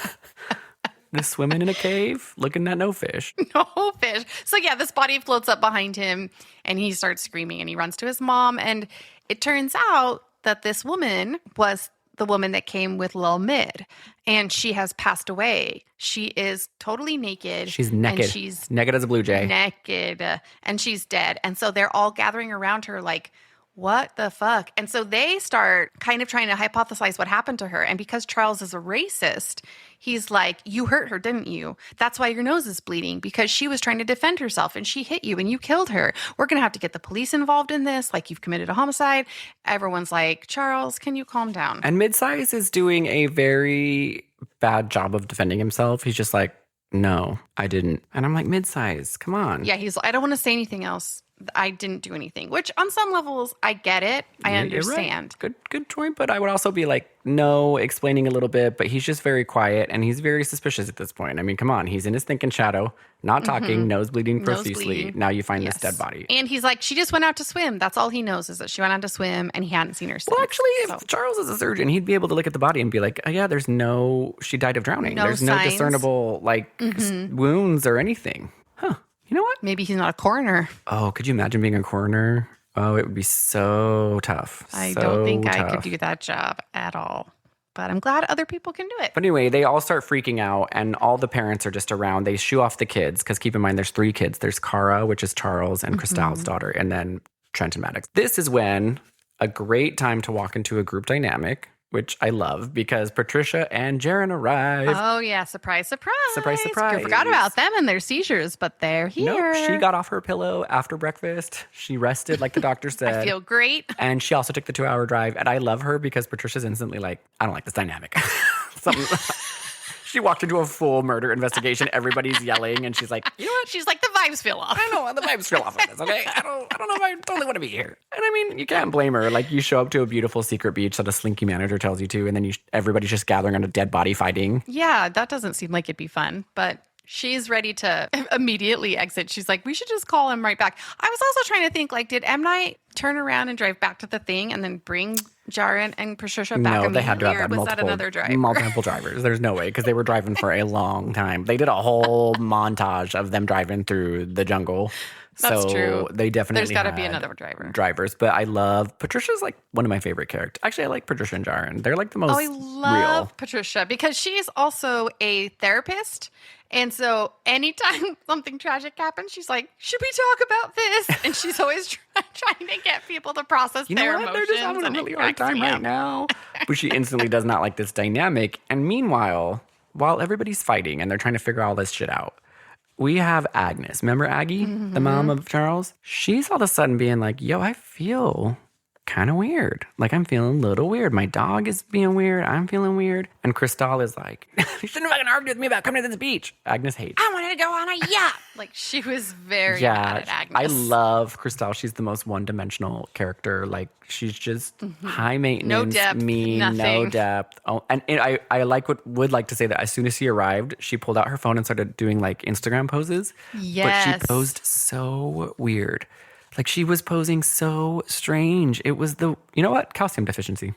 Just swimming in a cave, looking at no fish. No fish. So yeah, this body floats up behind him and he starts screaming and he runs to his mom. And it turns out that this woman was the woman that came with Lil Mid and she has passed away. She is totally naked. She's naked. She's naked as a blue jay. Naked. And she's dead. And so they're all gathering around her like, what the fuck? And so they start kind of trying to hypothesize what happened to her. And because Charles is a racist, he's like, you hurt her, didn't you? That's why your nose is bleeding, because she was trying to defend herself and she hit you and you killed her. We're going to have to get the police involved in this. Like, you've committed a homicide. Everyone's like, Charles, can you calm down? And Mid-Size is doing a very bad job of defending himself. He's just like, no, I didn't. And I'm like, Mid-Size, come on. Yeah, he's like, I don't want to say anything else. I didn't do anything, which on some levels, I get it. I understand. Right. Good point. But I would also be like, no, explaining a little bit, but he's just very quiet and he's very suspicious at this point. I mean, come on. He's in his thinking shadow, not talking, nose bleeding profusely. Now you find this dead body. And he's like, she just went out to swim. That's all he knows is that she went out to swim and he hadn't seen her since. Well, actually, if Charles is a surgeon, he'd be able to look at the body and be like, oh, yeah, she died of drowning. There's no discernible wounds or anything. Huh. You know what? Maybe he's not a coroner. Oh, could you imagine being a coroner? Oh, it would be so tough. I don't think I could do that job at all. But I'm glad other people can do it. But anyway, they all start freaking out, and all the parents are just around. They shoo off the kids, because keep in mind, there's 3 kids. There's Cara, which is Charles, and Cristal's daughter, and then Trent and Maddox. This is when a great time to walk into a group dynamic, which I love because Patricia and Jaren arrive. Oh, yeah. Surprise, surprise. Surprise, surprise. I forgot about them and their seizures, but they're here. Nope, she got off her pillow after breakfast. She rested like the doctor said. I feel great. And she also took the 2-hour drive. And I love her because Patricia's instantly like, I don't like this dynamic. She walked into a full murder investigation. Everybody's yelling, and she's like, you know what? She's like, the vibes feel off. I know, the vibes feel off of this, okay? I don't know if I totally want to be here. And I mean, you can't blame her. Like, you show up to a beautiful secret beach that a slinky manager tells you to, and then everybody's just gathering on a dead body fighting. Yeah, that doesn't seem like it'd be fun, but she's ready to immediately exit. She's like, we should just call him right back. I was also trying to think, like, did M. Night turn around and drive back to the thing and then bring Jaren and Patricia back? No, they had to have or was that another driver? multiple drivers. There's no way, because they were driving for a long time. They did a whole montage of them driving through the jungle. That's true. They definitely There's got to had be another driver. Drivers, but I love Patricia's like one of my favorite characters. Actually, I like Patricia and Jaren. They're like the most I love real. Patricia because she's also a therapist. And so anytime something tragic happens, she's like, should we talk about this? And she's always trying to get people to process their emotions. They're just having a really hard time right now. But she instantly does not like this dynamic. And meanwhile, while everybody's fighting and they're trying to figure all this shit out, we have Agnes. Remember Aggie, the mom of Charles? She's all of a sudden being like, yo, I feel kind of weird. Like, I'm feeling a little weird. My dog is being weird. I'm feeling weird. And Cristal is like, you shouldn't have fucking argued with me about coming to this beach. Agnes hates. I wanted to go on a yacht. Like, she was very mad at Agnes. I love Cristal. She's the most one-dimensional character. Like, she's just high maintenance, no depth, mean, nothing. no depth. Oh, and I would like to say that as soon as she arrived, she pulled out her phone and started doing like Instagram poses. Yes. But she posed so weird. Like, she was posing so strange. It was you know what? Calcium deficiency.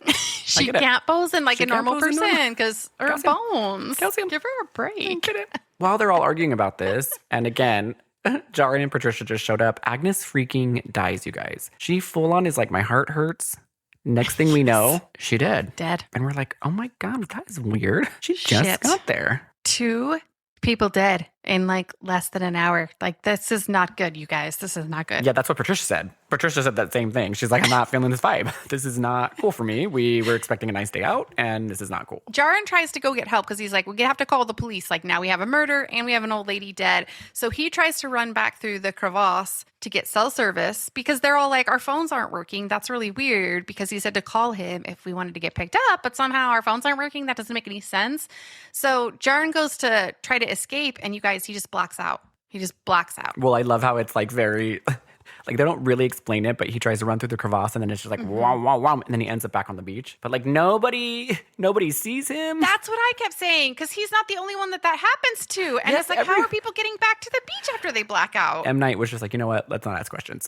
She can't pose in like a normal person because her bones. Calcium. Give her a break. Get it? While they're all arguing about this, and again, Jaren and Patricia just showed up, Agnes freaking dies, you guys. She full on is like, my heart hurts. Next thing we know, she dead. Dead. And we're like, oh my God, that is weird. She just got there. 2 people dead in like less than an hour. Like, this is not good, you guys. This is not good. Yeah, that's what Patricia said. Patricia said that same thing. She's like, I'm not feeling this vibe. This is not cool for me. We were expecting a nice day out, and this is not cool. Jaren tries to go get help because he's like, we have to call the police. Like, now we have a murder and we have an old lady dead. So he tries to run back through the crevasse to get cell service because they're all like, our phones aren't working. That's really weird because he said to call him if we wanted to get picked up, but somehow our phones aren't working. That doesn't make any sense. So Jaren goes to try to escape, and you guys, he just blacks out. He just blacks out. Well, I love how it's like very, like, they don't really explain it, but he tries to run through the crevasse, and then it's just like, wow, wow, wow, and then he ends up back on the beach. But like, nobody sees him. That's what I kept saying, because he's not the only one that happens to. And Yes, it's like, how are people getting back to the beach after they black out? M. Night was just like, you know what? Let's not ask questions.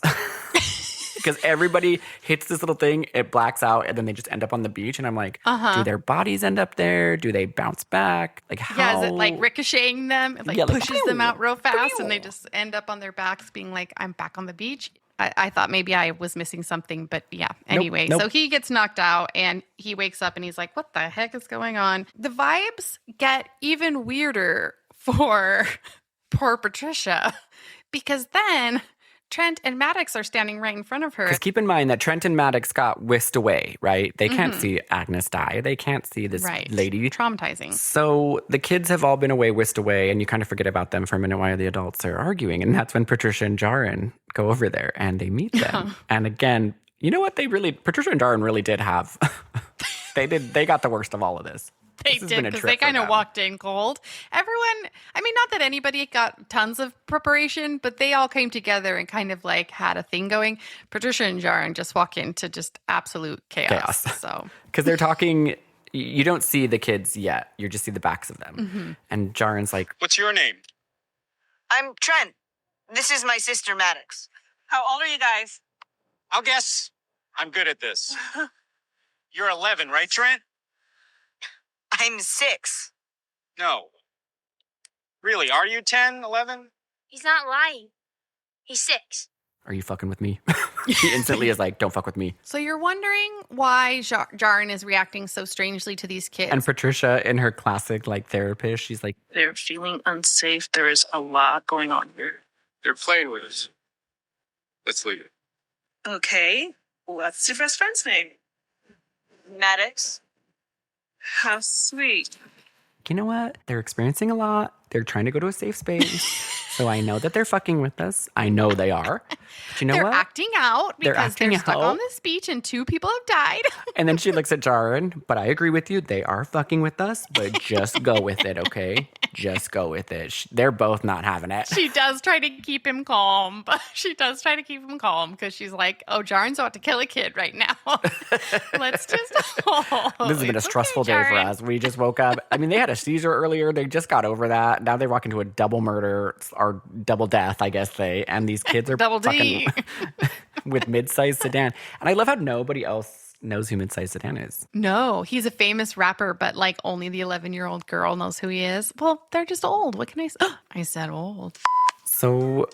Because everybody hits this little thing, it blacks out, and then they just end up on the beach. And I'm like, do their bodies end up there? Do they bounce back? Like, how? Yeah, is it like ricocheting them? It like pushes them out real fast, and they just end up on their backs being like, I'm back on the beach. I thought maybe I was missing something, but yeah. Anyway, Nope. So he gets knocked out, and he wakes up, and he's like, what the heck is going on? The vibes get even weirder for poor Patricia, because then Trent and Maddox are standing right in front of her. Because keep in mind that Trent and Maddox got whisked away, right? They can't see Agnes die. They can't see this lady. Traumatizing. So the kids have all been away, whisked away, and you kind of forget about them for a minute while the adults are arguing. And that's when Patricia and Jaren go over there and they meet them. And again, you know what? Patricia and Jaren really did have, they got the worst of all of this. They did, because they kind of walked in cold. Everyone, I mean, not that anybody got tons of preparation, but they all came together and kind of like had a thing going. Patricia and Jaren just walk into just absolute chaos. So, because they're talking, you don't see the kids yet. You just see the backs of them. And Jaren's like, What's your name? I'm Trent. This is my sister, Maddox. How old are you guys? I'll guess. I'm good at this. You're 11, right, Trent? I'm 6. No. Really, are you 10, 11? He's not lying. He's 6. are you fucking with me? He instantly is like, don't fuck with me. So you're wondering why Jaren is reacting so strangely to these kids. And Patricia, in her classic like therapist, she's like, they're feeling unsafe. There is a lot going on here. They're playing with us. Let's leave it. Okay. What's your best friend's name? Maddox. How sweet. You know what? They're experiencing a lot. They're trying to go to a safe space. So I know that they're fucking with us. I know they are. But you know they're what? acting out because they're stuck out. on this beach and 2 people have died. And then she looks at Jaren, but I agree with you. They are fucking with us, but just go with it, okay? Just go with it. They're both not having it. She does try to keep him calm, but because she's like, oh, Jaren's about to kill a kid right now. Let's just... This has been a stressful day for us. We just woke up. I mean, they had a seizure earlier. They just got over that. Now they walk into a double murder or double death, I guess and these kids are double fucking D. with Mid-Size Sedan. And I love how nobody else knows who Mid-Size Sedan is. No, he's a famous rapper, but like only the 11-year-old girl knows who he is. Well, they're just old. What can I say? I said old. So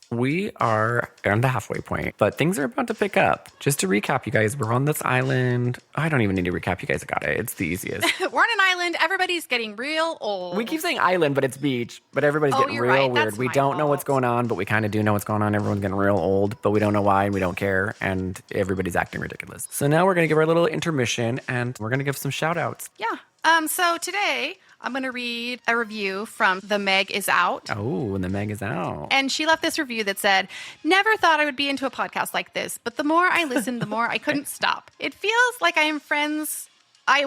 we are on the halfway point, but things are about to pick up. Just to recap, you guys, we're on this island. I don't even need to recap. You guys got it. It's the easiest. We're on an island. Everybody's getting real old. We keep saying island, but it's beach. But everybody's getting real right. weird. That's We my don't know fault. what's going on, but we kind of do know what's going on. Everyone's getting real old, but we don't know why and we don't care. And everybody's acting ridiculous. So now we're going to give our little intermission and we're going to give some shout outs. Yeah. So today I'm going to read a review from The Meg Is Out. Oh, and the Meg is out. And she left this review that said, never thought I would be into a podcast like this, but the more I listened, the more I couldn't stop. It feels like I am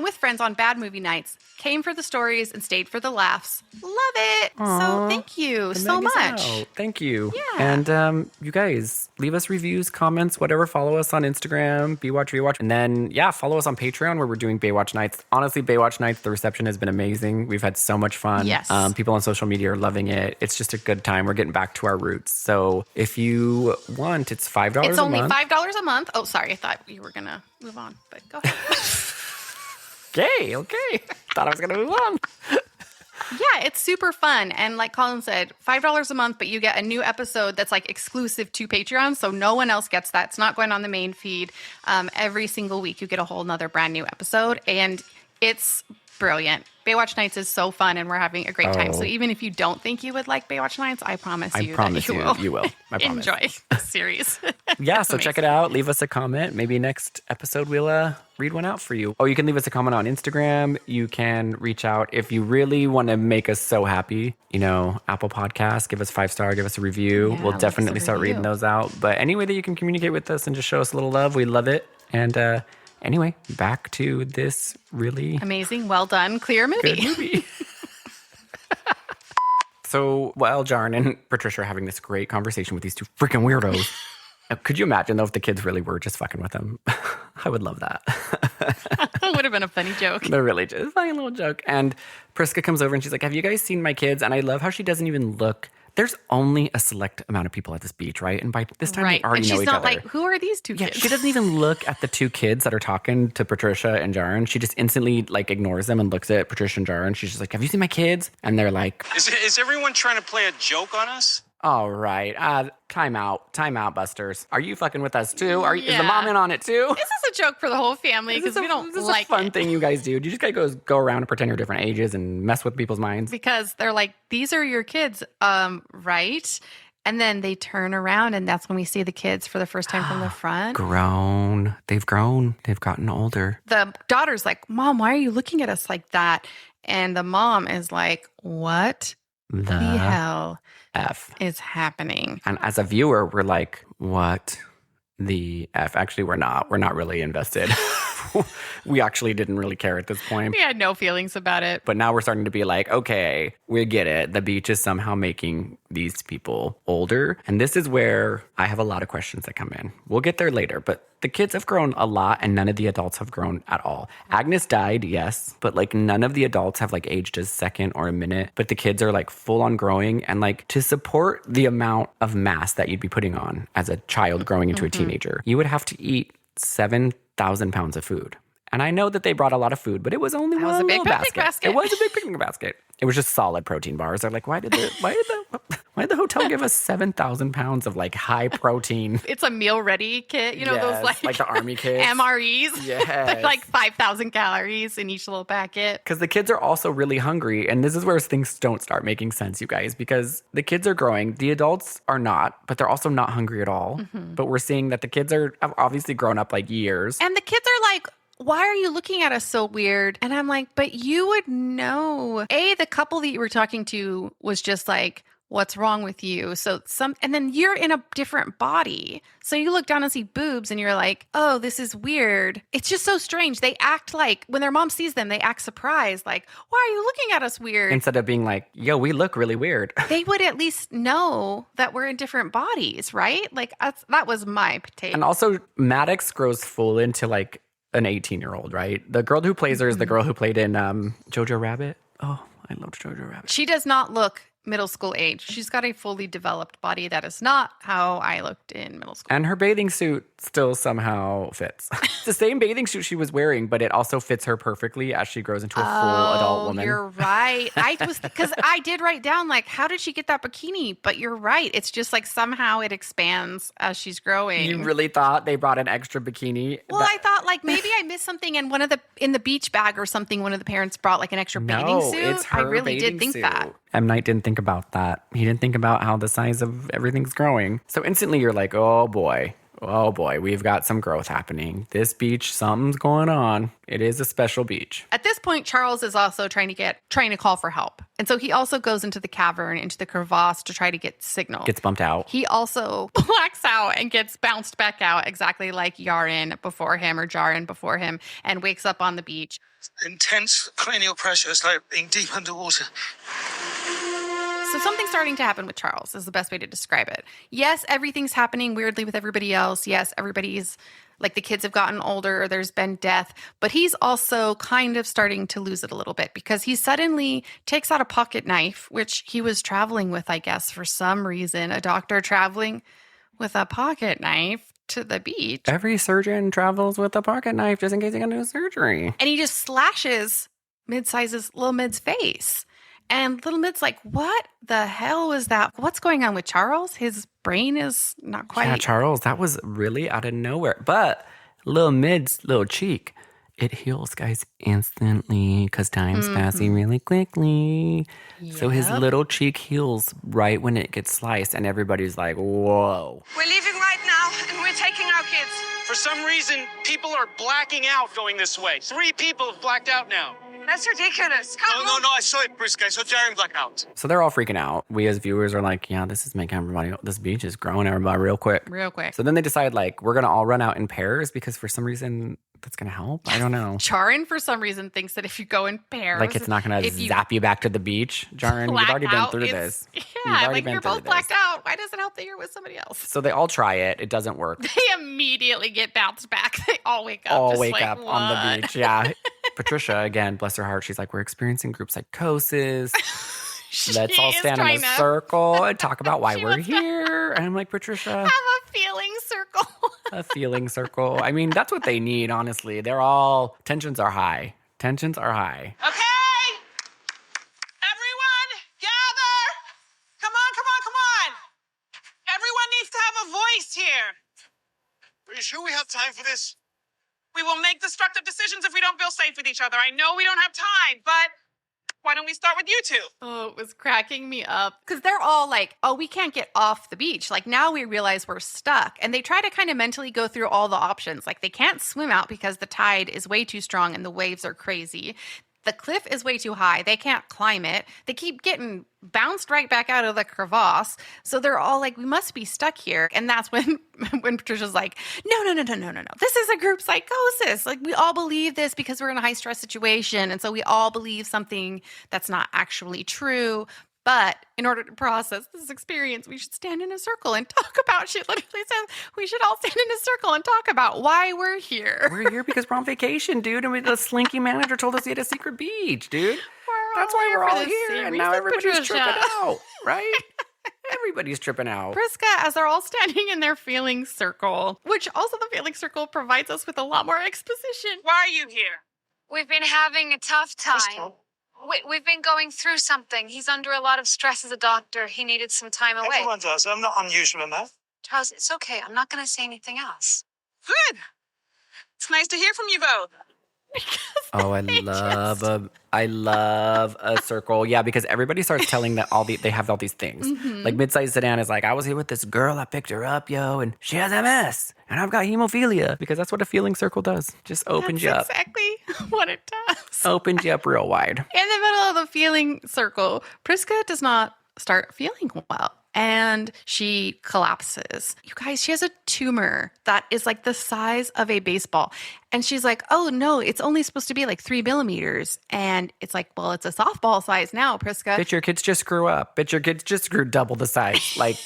with friends on bad movie nights, came for the stories and stayed for the laughs. Love it. So thank you so much. Thank you. Yeah. And you guys, leave us reviews, comments, whatever. Follow us on Instagram, Rewatch. And then, follow us on Patreon where we're doing Baywatch Nights. Honestly, Baywatch Nights, the reception has been amazing. We've had so much fun. Yes. People on social media are loving it. It's just a good time. We're getting back to our roots. So if you want, it's $5 a month. It's only $5 a month. Oh, sorry. I thought you were going to move on, but go ahead. Okay. Thought I was going to move on. Yeah, it's super fun. And like Colin said, $5 a month, but you get a new episode that's like exclusive to Patreon. So no one else gets that. It's not going on the main feed. Every single week you get a whole nother brand new episode. And it's brilliant. Baywatch Nights is so fun and we're having a great time. So even if you don't think you would like Baywatch Nights, I promise you that you will. I promise. Enjoy the series. Yeah, so check it out. Leave us a comment. Maybe next episode we'll read one out for you. Oh, you can leave us a comment on Instagram. You can reach out if you really want to make us so happy. Apple Podcasts, give us 5-star, give us a review. Yeah, we'll definitely start reading those out. But any way that you can communicate with us and just show us a little love, we love it. And anyway, back to this really amazing, well done, clear movie. Good movie. So while Jaren and Patricia are having this great conversation with these 2 freaking weirdos, could you imagine though if the kids really were just fucking with them? I would love that. That would have been a funny joke. They're really just a funny little joke. And Priska comes over and she's like, have you guys seen my kids? And I love how she doesn't even look. There's only a select amount of people at this beach, right? And by this time, they already know each other. She's not like, who are these 2 kids? She doesn't even look at the 2 kids that are talking to Patricia and Jaren. She just instantly ignores them and looks at Patricia and Jaren. She's just like, have you seen my kids? And they're like, Is everyone trying to play a joke on us? all right, time out, Busters. Are you fucking with us too? Is the mom in on it too? This is a joke for the whole family because we don't like it. This is a fun thing you guys do. You just gotta go around and pretend you're different ages and mess with people's minds. Because they're like, these are your kids, right? And then they turn around and that's when we see the kids for the first time from the front. They've grown. They've gotten older. The daughter's like, Mom, why are you looking at us like that? And the mom is like, what the hell F is happening? And as a viewer, we're like, what the F? Actually, we're not. We're not really invested. We actually didn't really care at this point. We had no feelings about it. But now we're starting to be like, okay, we get it. The beach is somehow making these people older. And this is where I have a lot of questions that come in. We'll get there later, but the kids have grown a lot and none of the adults have grown at all. Agnes died, yes, but none of the adults have aged a second or a minute, but the kids are full on growing and to support the amount of mass that you'd be putting on as a child growing into a teenager, you would have to eat 7,000 pounds of food. And I know that they brought a lot of food, but it was only one little basket. It was a big picnic basket. It was just solid protein bars. They're like, why did the hotel give us 7,000 pounds of high protein? It's a meal ready kit, those like the army kits. MREs. Yes. They're 5,000 calories in each little packet. Because the kids are also really hungry. And this is where things don't start making sense, you guys, because the kids are growing. The adults are not, but they're also not hungry at all. Mm-hmm. But we're seeing that the kids have obviously grown up years. And the kids are why are you looking at us so weird? And I'm like, but you would know. The couple that you were talking to was just like, what's wrong with you? And then you're in a different body. So you look down and see boobs and you're like, oh, this is weird. It's just so strange. They act like, when their mom sees them, they act surprised. Like, why are you looking at us weird? Instead of being like, yo, we look really weird. They would at least know that we're in different bodies, right? Like, that was my take. And also, Maddox grows full into like an 18-year-old, right? The girl who plays her is the girl who played in Jojo Rabbit. Oh, I loved Jojo Rabbit. She does not look middle school age. She's got a fully developed body. That is not how I looked in middle school. And her bathing suit still somehow fits. It's the same bathing suit she was wearing, but it also fits her perfectly as she grows into a full adult woman. You're right. Because I did write down, like, how did she get that bikini? But you're right. It's just like somehow it expands as she's growing. You really thought they brought an extra bikini? Well, I thought like maybe I missed something and in the beach bag or something, one of the parents brought like an extra bathing suit. It's her I really bathing did think suit. that. M. Night didn't think about that. He didn't think about how the size of everything's growing. So instantly you're like, oh boy, we've got some growth happening. This beach, something's going on. It is a special beach. At this point, Charles is also trying to call for help. And so he also goes into the cavern, into the crevasse to try to get signal. Gets bumped out. He also blacks out and gets bounced back out exactly like Yaren before him or Jaren before him and wakes up on the beach. Intense cranial pressure. It's like being deep underwater. So something's starting to happen with Charles is the best way to describe it. Yes, everything's happening weirdly with everybody else. Yes, everybody's like the kids have gotten older, there's been death, but he's also kind of starting to lose it a little bit because he suddenly takes out a pocket knife, which he was traveling with, I guess, for some reason. A doctor traveling with a pocket knife to the beach. Every surgeon travels with a pocket knife just in case they got to do surgery. And he just slashes Little Mid's face. And Little Mid's like, what the hell was that? What's going on with Charles? His brain is not quite... Yeah, Charles, that was really out of nowhere. But Little Mid's little cheek, it heals, guys, instantly because time's passing really quickly. Yep. So his little cheek heals right when it gets sliced, and everybody's like, whoa. We're leaving right now, and we're taking our kids. For some reason, people are blacking out going this way. 3 people have blacked out now. That's ridiculous. No, I saw it, Priska. I saw Jaren black out. So they're all freaking out. We as viewers are like, yeah, this is making everybody, this beach is growing everybody real quick. Real quick. So then they decide, like, we're going to all run out in pairs because for some reason that's going to help. I don't know. Jaren, for some reason, thinks that if you go in pairs. Like, it's not going to zap you back to the beach. Jaren, you've already been through this. Yeah, like you're both blacked out. Why does it help that you're with somebody else? So they all try it. It doesn't work. They immediately get bounced back. They all wake up. All wake up on the beach. Yeah. Patricia, again, bless her heart, she's like, we're experiencing group psychosis. Let's all stand in a circle and talk about why we're here. And I'm like, Patricia. Have a feeling circle. A feeling circle. I mean, that's what they need, honestly. Tensions are high. Tensions are high. Okay! Everyone, gather! Come on! Everyone needs to have a voice here. Are you sure we have time for this? We will make destructive decisions if we don't feel safe with each other. I know we don't have time, but why don't we start with you two? Oh, it was cracking me up. Because they're all like, oh, we can't get off the beach. Like, now we realize we're stuck. And they try to kind of mentally go through all the options. Like, they can't swim out because the tide is way too strong and the waves are crazy. The cliff is way too high. They can't climb it. They keep getting bounced right back out of the crevasse. So they're all like, we must be stuck here. And that's when Patricia's like, no. This is a group psychosis. Like, we all believe this because we're in a high stress situation. And so we all believe something that's not actually true. But in order to process this experience, we should stand in a circle and talk about, she literally says, we should all stand in a circle and talk about why we're here. We're here because we're on vacation, dude. And the slinky manager told us he had a secret beach, dude. That's why we're all here. And now everybody's tripping out, right? Everybody's tripping out. Priska, as they're all standing in their feeling circle, which also the feeling circle provides us with a lot more exposition. Why are you here? We've been having a tough time. We've been going through something. He's under a lot of stress as a doctor. He needed some time away. Everyone does. I'm not unusual in that. Charles, it's okay. I'm not going to say anything else. Good. It's nice to hear from you both. Oh, I love a circle. Yeah, because everybody starts telling that they have all these things. Mm-hmm. Like Mid-Size Sedan is like, I was here with this girl, I picked her up, yo, and she has MS, and I've got hemophilia. Because that's what a feeling circle does. Just opens you up. That's exactly what it does. Opens you up real wide. In the middle of the feeling circle, Priska does not start feeling well. And she collapses. You guys, she has a tumor that is like the size of a baseball. And she's like, oh no, it's only supposed to be like 3 millimeters. And it's like, well, it's a softball size now, Priska. Bitch, your kids just grew up. Bitch, your kids just grew double the size. Like,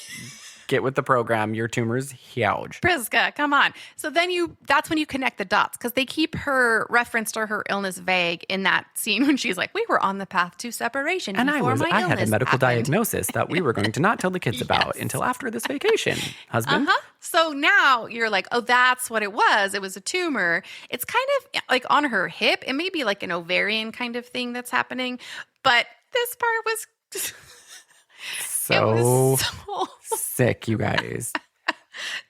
get with the program. Your tumor's huge. Priska, come on. So then that's when you connect the dots, because they keep her reference to her illness vague in that scene when she's like, we were on the path to separation. And I had a medical diagnosis that we were going to not tell the kids about until after this vacation, husband. So now you're like, oh, that's what it was. It was a tumor. It's kind of like on her hip. It may be like an ovarian kind of thing that's happening. But this part was so sick, you guys.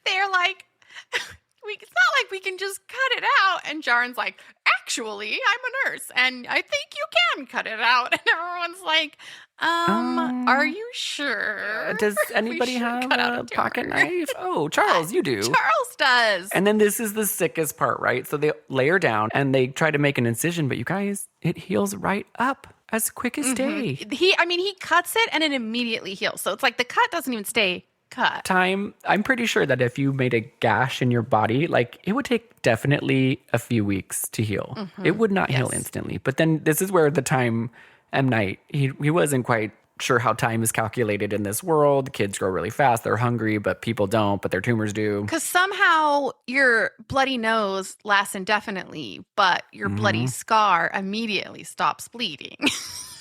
They're like, it's not like we can just cut it out. And Jaren's like, actually, I'm a nurse and I think you can cut it out. And everyone's like, are you sure? Does anybody have a pocket knife? Oh, Charles, you do. Charles does. And then this is the sickest part, right? So they lay her down and they try to make an incision, but you guys, it heals right up as quick as day. He cuts it and it immediately heals. So it's like the cut doesn't even stay cut. I'm pretty sure that if you made a gash in your body, like it would take definitely a few weeks to heal. Mm-hmm. It would not heal instantly. But then this is where the time M. Night, he wasn't quite sure how time is calculated in this world. Kids grow really fast. They're hungry, but people don't, but their tumors do. Because somehow your bloody nose lasts indefinitely, but your bloody scar immediately stops bleeding.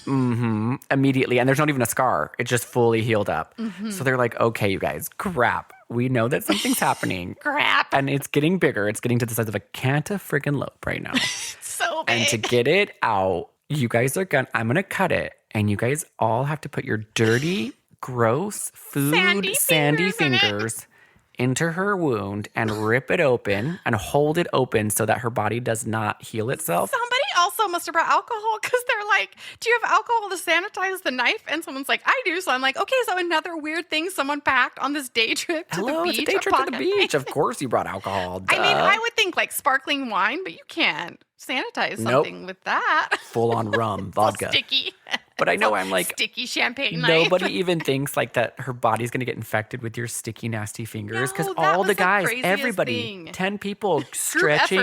Immediately. And there's not even a scar. It's just fully healed up. So they're like, okay, you guys, crap. We know that something's happening. Crap. And it's getting bigger. It's getting to the size of a canta-friggin-lope right now. So big. And to get it out, you guys I'm going to cut it. And you guys all have to put your dirty, gross, sandy fingers into her wound and rip it open and hold it open so that her body does not heal itself. Somebody also must have brought alcohol because they're like, do you have alcohol to sanitize the knife? And someone's like, I do. So I'm like, okay, so another weird thing someone packed on this day trip to the beach. It's a day trip to the beach. Of course you brought alcohol. Duh. I mean, I would think like sparkling wine, but you can't sanitize something with that. Full on rum, vodka. Sticky. But I know I'm like, sticky champagne knife. Nobody even thinks like that her body's going to get infected with your sticky, nasty fingers. Because all the guys, everybody, 10 people stretching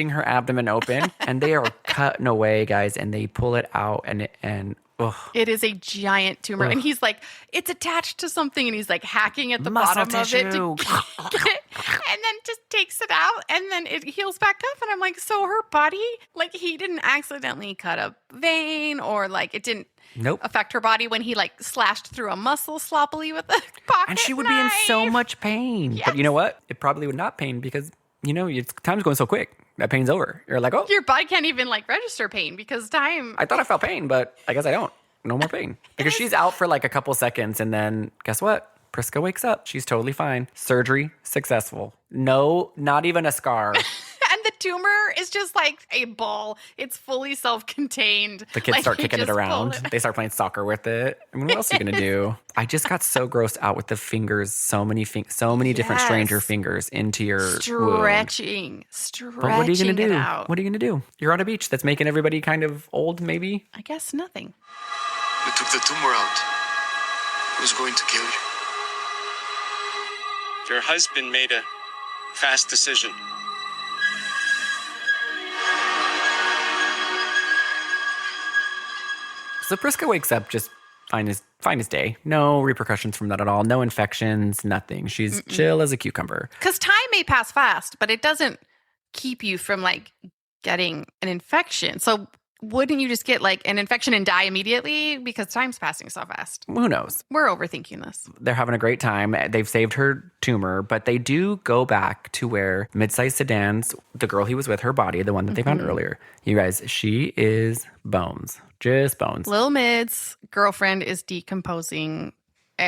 her abdomen open. And they are cutting away, guys. And they pull it out and it is a giant tumor. And he's like, it's attached to something. And he's like hacking at the bottom tissue. of it to get it. And then just takes it out. And then it heals back up. And I'm like, so her body, like he didn't accidentally cut a vein or like it didn't affect her body when he like slashed through a muscle sloppily with a pocket And she would knife. be in so much pain. Yes. But you know what? It probably would not pain because, time's going so quick. That pain's over. You're like, oh. Your body can't even like register pain because time. I thought I felt pain, but I guess I don't. No more pain. Because she's out for like a couple seconds and then guess what? Priska wakes up. She's totally fine. Surgery successful. No, not even a scar. And the tumor is just like a ball. It's fully self-contained. The kids start kicking it around. They start playing soccer with it. I mean, what else are you going to do? I just got so grossed out with the fingers. So many different stranger fingers into your stretching. Wound. But what are you going to do? What are you going to do? You're on a beach that's making everybody kind of old, maybe? I guess nothing. You took the tumor out. It was going to kill you. Your husband made a fast decision. So Priska wakes up just fine as day. No repercussions from that at all. No infections, nothing. She's chill as a cucumber. Because time may pass fast, but it doesn't keep you from like getting an infection. So wouldn't you just get like an infection and die immediately because time's passing so fast? Who knows? We're overthinking this. They're having a great time. They've saved her tumor, but they do go back to where Mid-Size Sedan's, the girl he was with, her body, the one that they found earlier. You guys, she is bones. Just bones. Lil Mid's girlfriend is decomposing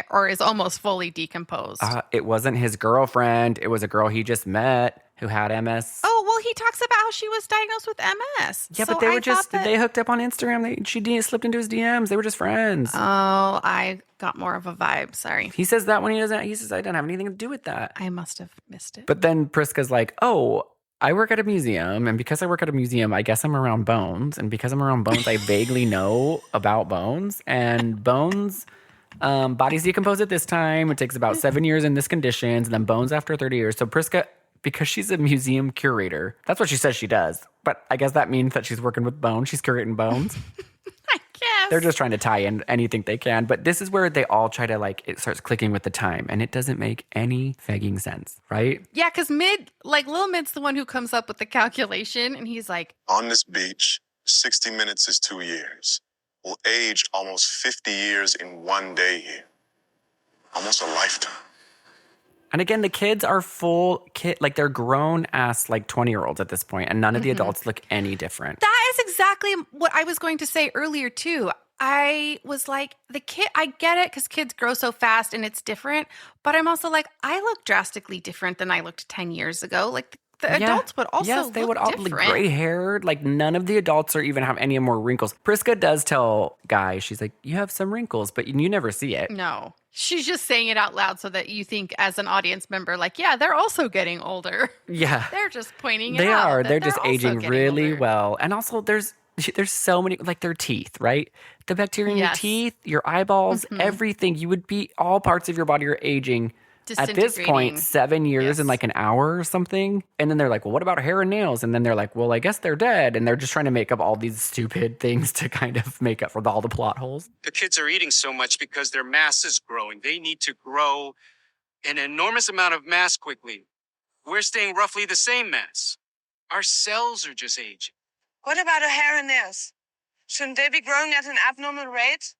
or is almost fully decomposed. It wasn't his girlfriend. It was a girl he just met who had MS. Oh, well, Well, he talks about how she was diagnosed with MS. Yeah, but they were they hooked up on Instagram. She slipped into his DMs. They were just friends. Oh, I got more of a vibe. Sorry. He says that when he doesn't. He says, I don't have anything to do with that. I must have missed it. But then Priska's like, oh, I work at a museum. And because I work at a museum, I guess I'm around bones. And because I'm around bones, I vaguely know about bones. And bones... bodies decompose at this time. It takes about 7 years in this conditions, and then bones after 30 years. So Priska, because she's a museum curator, that's what she says she does. But I guess that means that she's working with bones. She's curating bones. I guess. They're just trying to tie in anything they can. But this is where they all try to, it starts clicking with the time. And it doesn't make any fagging sense, right? Yeah, because Lil Mid's the one who comes up with the calculation. And he's like, on this beach, 60 minutes is 2 years. Will age almost 50 years in 1 day here. Almost a lifetime. And again, the kids are they're grown-ass 20-year-olds at this point, and none of the adults look any different. That is exactly what I was going to say earlier, too. I was like, I get it because kids grow so fast and it's different, but I'm also like, I look drastically different than I looked 10 years ago. The adults would also they would all different. be gray-haired. None of the adults are even have any more wrinkles. Priska does tell Guy, she's like, you have some wrinkles, but you never see it. No. She's just saying it out loud so that you think as an audience member, yeah, they're also getting older. Yeah. They're just pointing it They out. are. They're just aging really older. well. And also there's so many, their teeth, right? The bacteria in your teeth, your eyeballs, everything. You would be, all parts of your body are aging. At this point, 7 years in an hour or something. And then they're like, well, what about hair and nails? And then they're like, well, I guess they're dead. And they're just trying to make up all these stupid things to kind of make up for all the plot holes. The kids are eating so much because their mass is growing. They need to grow an enormous amount of mass quickly. We're staying roughly the same mass. Our cells are just aging. What about her hair and nails? Shouldn't they be growing at an abnormal rate?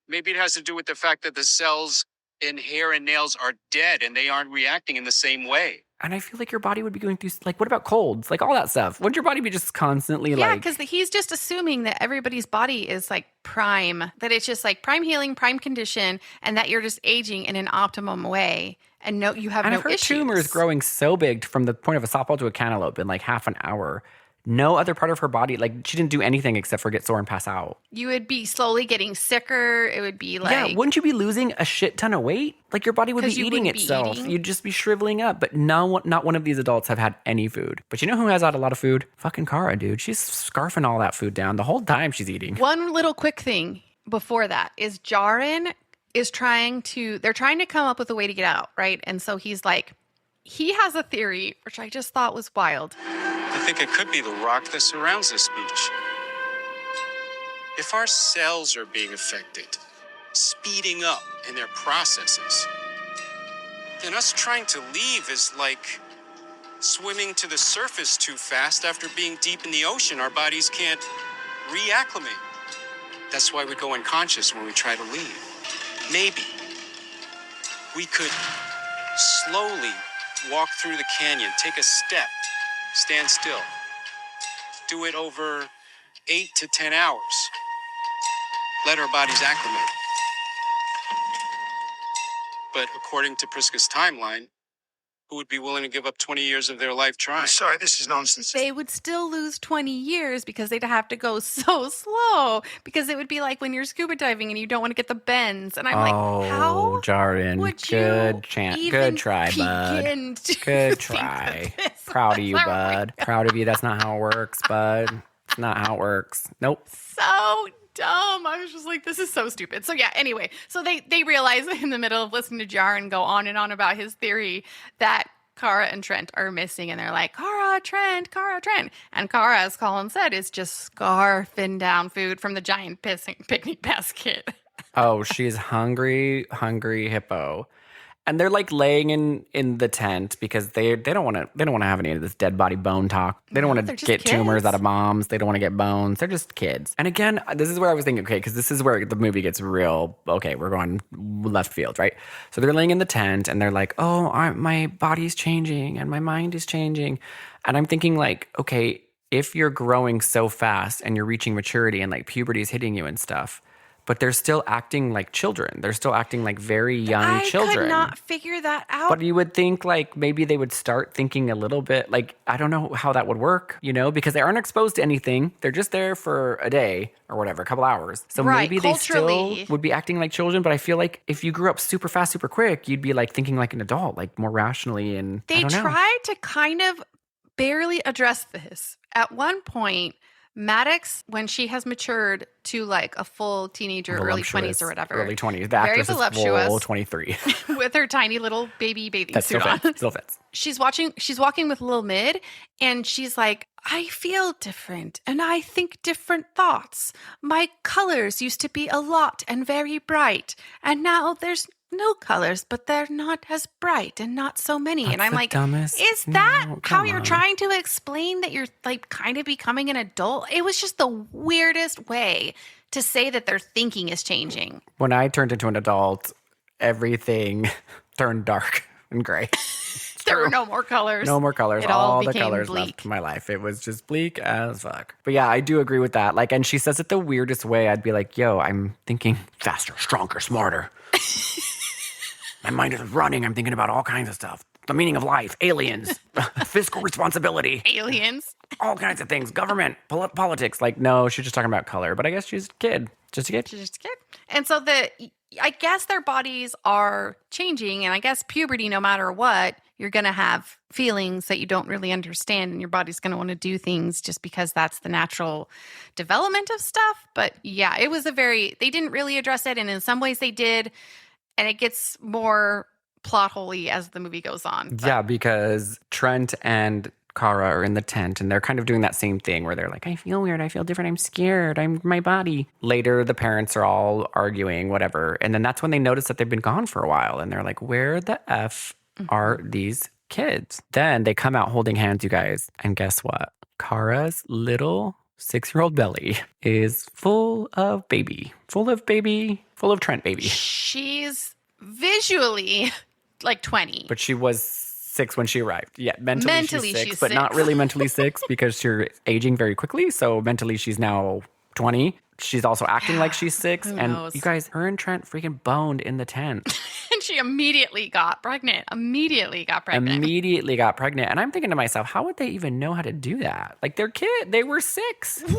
Maybe it has to do with the fact that the cells in hair and nails are dead and they aren't reacting in the same way. And I feel like your body would be going through, what about colds? All that stuff. Wouldn't your body be just constantly Yeah, because he's just assuming that everybody's body is prime, that it's just prime healing, prime condition, and that you're just aging in an optimum way. And you have no her issues. tumor is growing so big from the point of a softball to a cantaloupe in half an hour. No other part of her body, she didn't do anything except for get sore and pass out. You would be slowly getting sicker. It would be yeah, wouldn't you be losing a shit ton of weight? Your body would be eating itself. You'd just be shriveling up. But no, not one of these adults have had any food. But you know who has had a lot of food? Fucking Kara, dude. She's scarfing all that food down the whole time she's eating. One little quick thing before that is Jaren is they're trying to come up with a way to get out, right? And so he's like, he has a theory, which I just thought was wild. I think it could be the rock that surrounds this beach. If our cells are being affected, speeding up in their processes, then us trying to leave is like swimming to the surface too fast after being deep in the ocean. Our bodies can't reacclimate. That's why we go unconscious when we try to leave. Maybe we could slowly walk through the canyon, take a step, stand still. Do it over 8 to 10 hours. Let our bodies acclimate. But according to Priska's timeline, who would be willing to give up 20 years of their life trying? I'm sorry, this is nonsense. They would still lose 20 years because they'd have to go so slow. Because it would be like when you're scuba diving and you don't want to get the bends. And I'm like, how Jaren, would good try, bud. Good try. Proud of you, bud. Proud of you. That's not how it works, bud. It's not how it works. Nope. So dumb. I was just like, this is so stupid. So yeah, anyway, so they realize in the middle of listening to Jaren go on and on about his theory that Kara and Trent are missing, and they're like, Kara, Trent. And Kara, as Colin said, is just scarfing down food from the giant picnic basket. Oh, she's hungry hippo. And they're laying in the tent because they don't want to have any of this dead body bone talk. They don't want to get tumors out of moms. They don't want to get bones. They're just kids. And again, this is where I was thinking, okay, because this is where the movie gets real. Okay, we're going left field, right? So they're laying in the tent and they're like, oh, my body's changing and my mind is changing. And I'm thinking okay, if you're growing so fast and you're reaching maturity and puberty is hitting you and stuff, but they're still acting like children. They're still acting like very young children. I could not figure that out. But you would think like maybe they would start thinking a little bit like, I don't know how that would work, because they aren't exposed to anything. They're just there for a day or whatever, a couple hours. So maybe they still would be acting like children. But I feel like if you grew up super fast, super quick, you'd be like thinking like an adult, like more rationally. And they tried to kind of barely address this. At one point, Maddox, when she has matured to like a full teenager, early 20s or whatever. Early 20s. The actress is full 23. With her tiny little baby bathing suit on. Still fits. She's walking with Lil Mid, and she's like, I feel different, and I think different thoughts. My colors used to be a lot and very bright, and now there's no colors, but they're not as bright and not so many. That's and I'm like, is that how you're trying to explain that you're like kind of becoming an adult? It was just the weirdest way to say that their thinking is changing. When I turned into an adult, everything turned dark and gray. There were no more colors. No more colors. It all became the colors bleak. left my life. It was just bleak as fuck. But yeah, I do agree with that. Like, and she says it the weirdest way. I'd be like, yo, I'm thinking faster, stronger, smarter. My mind is running. I'm thinking about all kinds of stuff. The meaning of life, aliens, fiscal responsibility. Aliens. All kinds of things. Government, politics. Like, no, she's just talking about color. But I guess she's a kid. Just a kid. She's just a kid. And so I guess their bodies are changing. And I guess puberty, no matter what, you're going to have feelings that you don't really understand. And your body's going to want to do things just because that's the natural development of stuff. But yeah, it was they didn't really address it. And in some ways they did. And it gets more plot holy as the movie goes on. But. Yeah, because Trent and Kara are in the tent and they're kind of doing that same thing where they're like, I feel weird, I feel different, I'm scared, I'm my body. Later, the parents are all arguing, whatever. And then that's when they notice that they've been gone for a while. And they're like, where the F are these kids? Then they come out holding hands, you guys. And guess what? Kara's little 6-year-old belly is full of Trent baby. She's visually like 20. But she was 6 when she arrived. Yeah, mentally she's 6, but 6. not really mentally 6 because she's aging very quickly. So mentally she's now 20. She's also acting like she's 6. Who and knows? You guys, her and Trent freaking boned in the tent. And she immediately got pregnant. Immediately got pregnant. And I'm thinking to myself, how would they even know how to do that? Like they were 6. Well,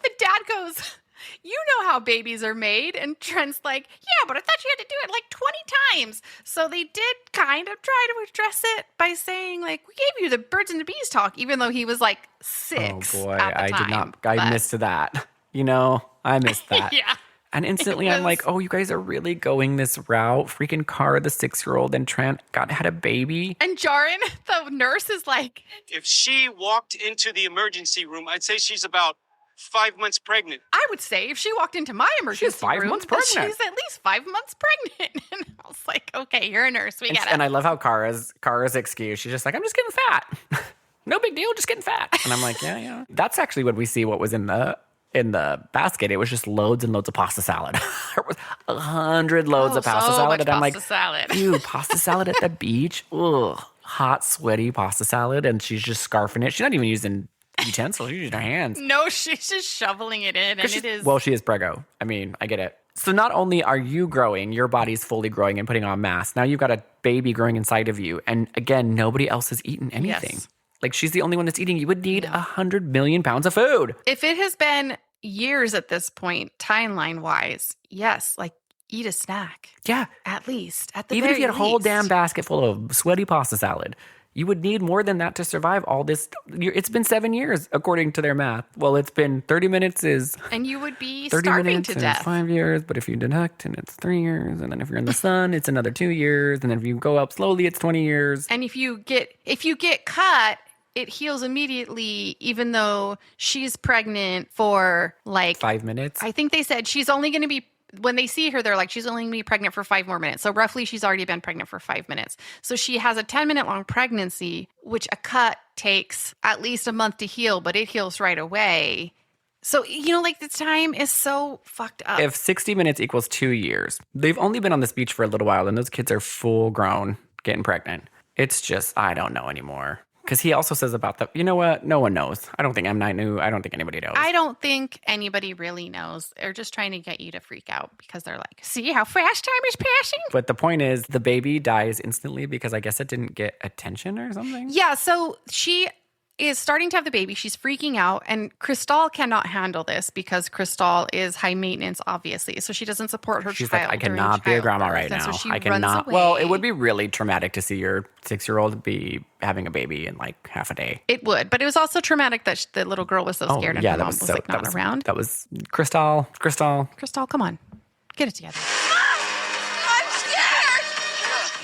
the dad goes, you know how babies are made. And Trent's like, yeah, but I thought you had to do it like 20 times. So they did kind of try to address it by saying like, we gave you the birds and the bees talk, even though he was like 6. Oh boy, at the time, I missed that. I missed that. Yeah. And instantly I'm like, oh, you guys are really going this route. Freaking Kara, the 6-year-old, and Trent had a baby. And Jaren, the nurse, is like... If she walked into the emergency room, I'd say she's about 5 months pregnant. I would say if she walked into my emergency she's 5 room, months pregnant. She's at least 5 months pregnant. And I was like, okay, you're a nurse. We get it. And I love how Kara's excuse. She's just like, I'm just getting fat. No big deal, just getting fat. And I'm like, yeah. That's actually when we see what was in the basket. It was just loads and loads of pasta salad. There was 100 loads of pasta salad. And I'm like, dude, pasta salad at the beach? Ugh. Hot, sweaty pasta salad. And she's just scarfing it. She's not even using utensils. She's using her hands. No, she's just shoveling it in. And it is... Well, she is preggo. I mean, I get it. So not only are you growing, your body's fully growing and putting on mass. Now you've got a baby growing inside of you. And again, nobody else has eaten anything. Yes. Like, she's the only one that's eating. You would need 100 million pounds of food. If it has been years at this point, timeline-wise, yes, like, eat a snack. Yeah. At least. At the Even if you had a whole least. damn basket full of sweaty pasta salad, you would need more than that to survive all this. It's been 7 years, according to their math. Well, it's been 30 minutes is... And you would be 30 starving minutes to and death. It's 5 years, but if you deduct, and it's 3 years. And then if you're in the sun, it's another 2 years. And then if you go up slowly, it's 20 years. And if you get cut... It heals immediately, even though she's pregnant for like 5 minutes. I think they said she's only going to be, when they see her, they're like, she's only going to be pregnant for 5 more minutes. So roughly she's already been pregnant for 5 minutes. So she has a 10-minute long pregnancy, which a cut takes at least a month to heal, but it heals right away. So, like the time is so fucked up. If 60 minutes equals 2 years, they've only been on this beach for a little while and those kids are full grown getting pregnant. It's just, I don't know anymore. Because he also says about the, you know what? No one knows. I don't think M. Night knew. I don't think anybody knows. I don't think anybody really knows. They're just trying to get you to freak out because they're like, see how fast time is passing? But the point is, the baby dies instantly because I guess it didn't get attention or something. Yeah, so she is starting to have the baby. She's freaking out, and Cristal cannot handle this because Cristal is high maintenance, obviously. So she doesn't support her She's child. like, I cannot be a grandma right now. So I cannot. Well, it would be really traumatic to see your 6-year-old be having a baby in like half a day. It would, but it was also traumatic that the little girl was so scared and her mom was like not around. That was Cristal, come on, get it together.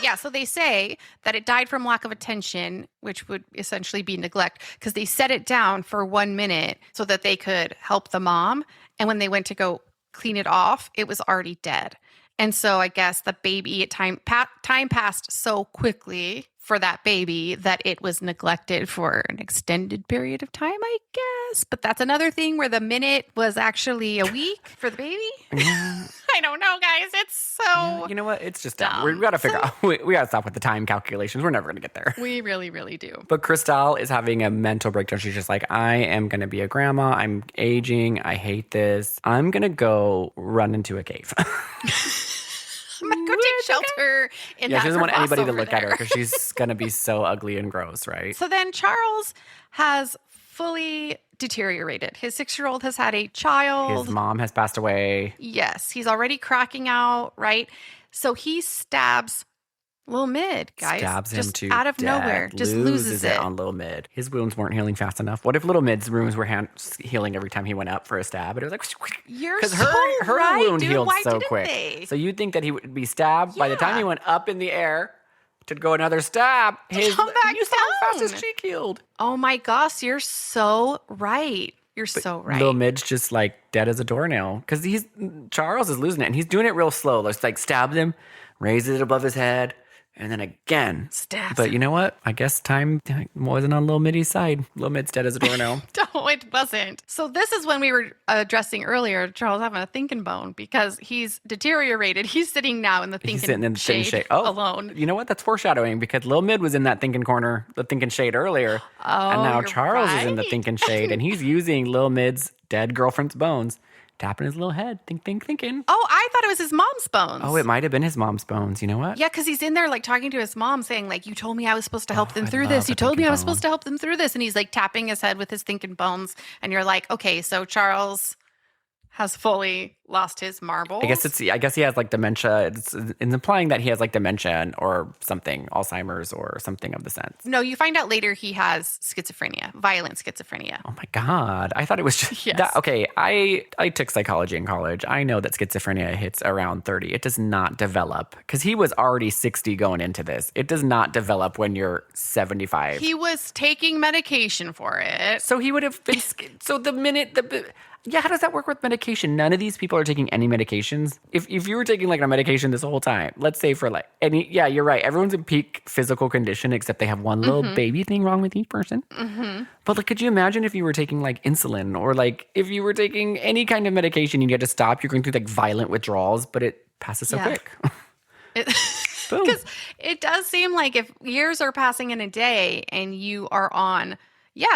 Yeah, so they say that it died from lack of attention, which would essentially be neglect, because they set it down for 1 minute so that they could help the mom. And when they went to go clean it off, it was already dead. And so I guess the baby, time passed so quickly for that baby that it was neglected for an extended period of time, I guess. But that's another thing where the minute was actually a week for the baby. Yeah. I don't know, guys. It's so yeah, you know what? It's just dumb. We got to figure out. We got to stop with the time calculations. We're never going to get there. We really, really do. But Cristal is having a mental breakdown. She's just like, I am going to be a grandma. I'm aging. I hate this. I'm going to go run into a cave. I'm going to go take shelter in that she doesn't want anybody to look there. at her because she's going to be so ugly and gross, right? So then Charles has fully deteriorated. His 6-year-old has had a child. His mom has passed away. Yes, he's already cracking out, right? So he stabs Lil Mid, guys. Stabs him just to out of death. nowhere. Just loses it on Lil Mid. His wounds weren't healing fast enough. What if Lil Mid's wounds were healing every time he went up for a stab? And it was like, you're because so her right, wound dude. healed Why so didn't quick. they? So you'd think that he would be stabbed by the time he went up in the air to go another stab. You saw how fast his cheek healed. Oh my gosh, you're so right. You're so right. Lil Mid's just like dead as a doornail because Charles is losing it and he's doing it real slow. Let's like stab him, raise it above his head, and then again. Stabs But him. you know what? I guess time wasn't on Lil Middy's side. Lil Mid's dead as a doornail. No, it wasn't. So this is when we were addressing earlier Charles having a thinking bone because he's deteriorated. He's sitting now in the thinking shade alone. You know what? That's foreshadowing because Lil Mid was in that thinking corner, the thinking shade earlier. And now Charles is in the thinking shade and he's using Lil Mid's dead girlfriend's bones, tapping his little head, thinking. Oh, I thought it was his mom's bones. Oh, it might have been his mom's bones. You know what? Yeah, because he's in there like talking to his mom saying like, you told me I was supposed to help them through this. You told me I was supposed to help them through this. And he's like tapping his head with his thinking bones. And you're like, okay, so Charles has fully lost his marbles. I guess he has like dementia. It's implying that he has like dementia or something, Alzheimer's or something of the sense. No, you find out later he has schizophrenia, violent schizophrenia. Oh my God. I thought it was just that. Okay, I took psychology in college. I know that schizophrenia hits around 30. It does not develop because he was already 60 going into this. It does not develop when you're 75. He was taking medication for it. So he would have been, so the minute, yeah, how does that work with medication? None of these people are taking any medications. If you were taking like a medication this whole time, let's say for like any, yeah, you're right. Everyone's in peak physical condition except they have one little baby thing wrong with each person. But like, could you imagine if you were taking like insulin or like if you were taking any kind of medication, you get to stop, you're going through like violent withdrawals, but it passes so quick. Because it does seem like if years are passing in a day and you are on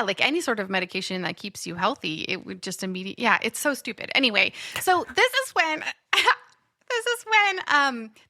like any sort of medication that keeps you healthy, it would just immediately, it's so stupid. Anyway, so this is when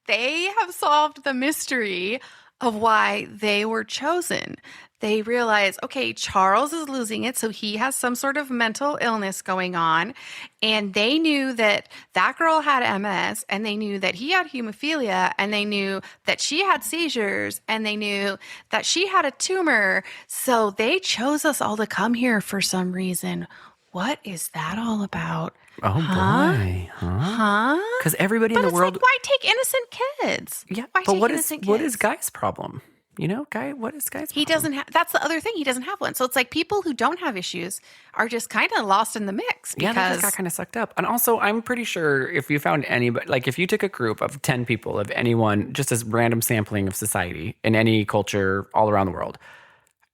they have solved the mystery of why they were chosen. They realize, okay, Charles is losing it, so he has some sort of mental illness going on. And they knew that that girl had MS, and they knew that he had hemophilia, and they knew that she had seizures, and they knew that she had a tumor. So they chose us all to come here for some reason. What is that all about? Oh, boy. Huh? Because everybody in the world... Like, why take innocent kids? Yeah, why but take what innocent is kids? Guy's problem? You know, what is Guy's problem? He doesn't have, that's the other thing. He doesn't have one. So it's like people who don't have issues are just kind of lost in the mix. Because they just got kind of sucked up. And also, I'm pretty sure if you found anybody, like if you took a group of 10 people, of anyone, just as random sampling of society in any culture all around the world,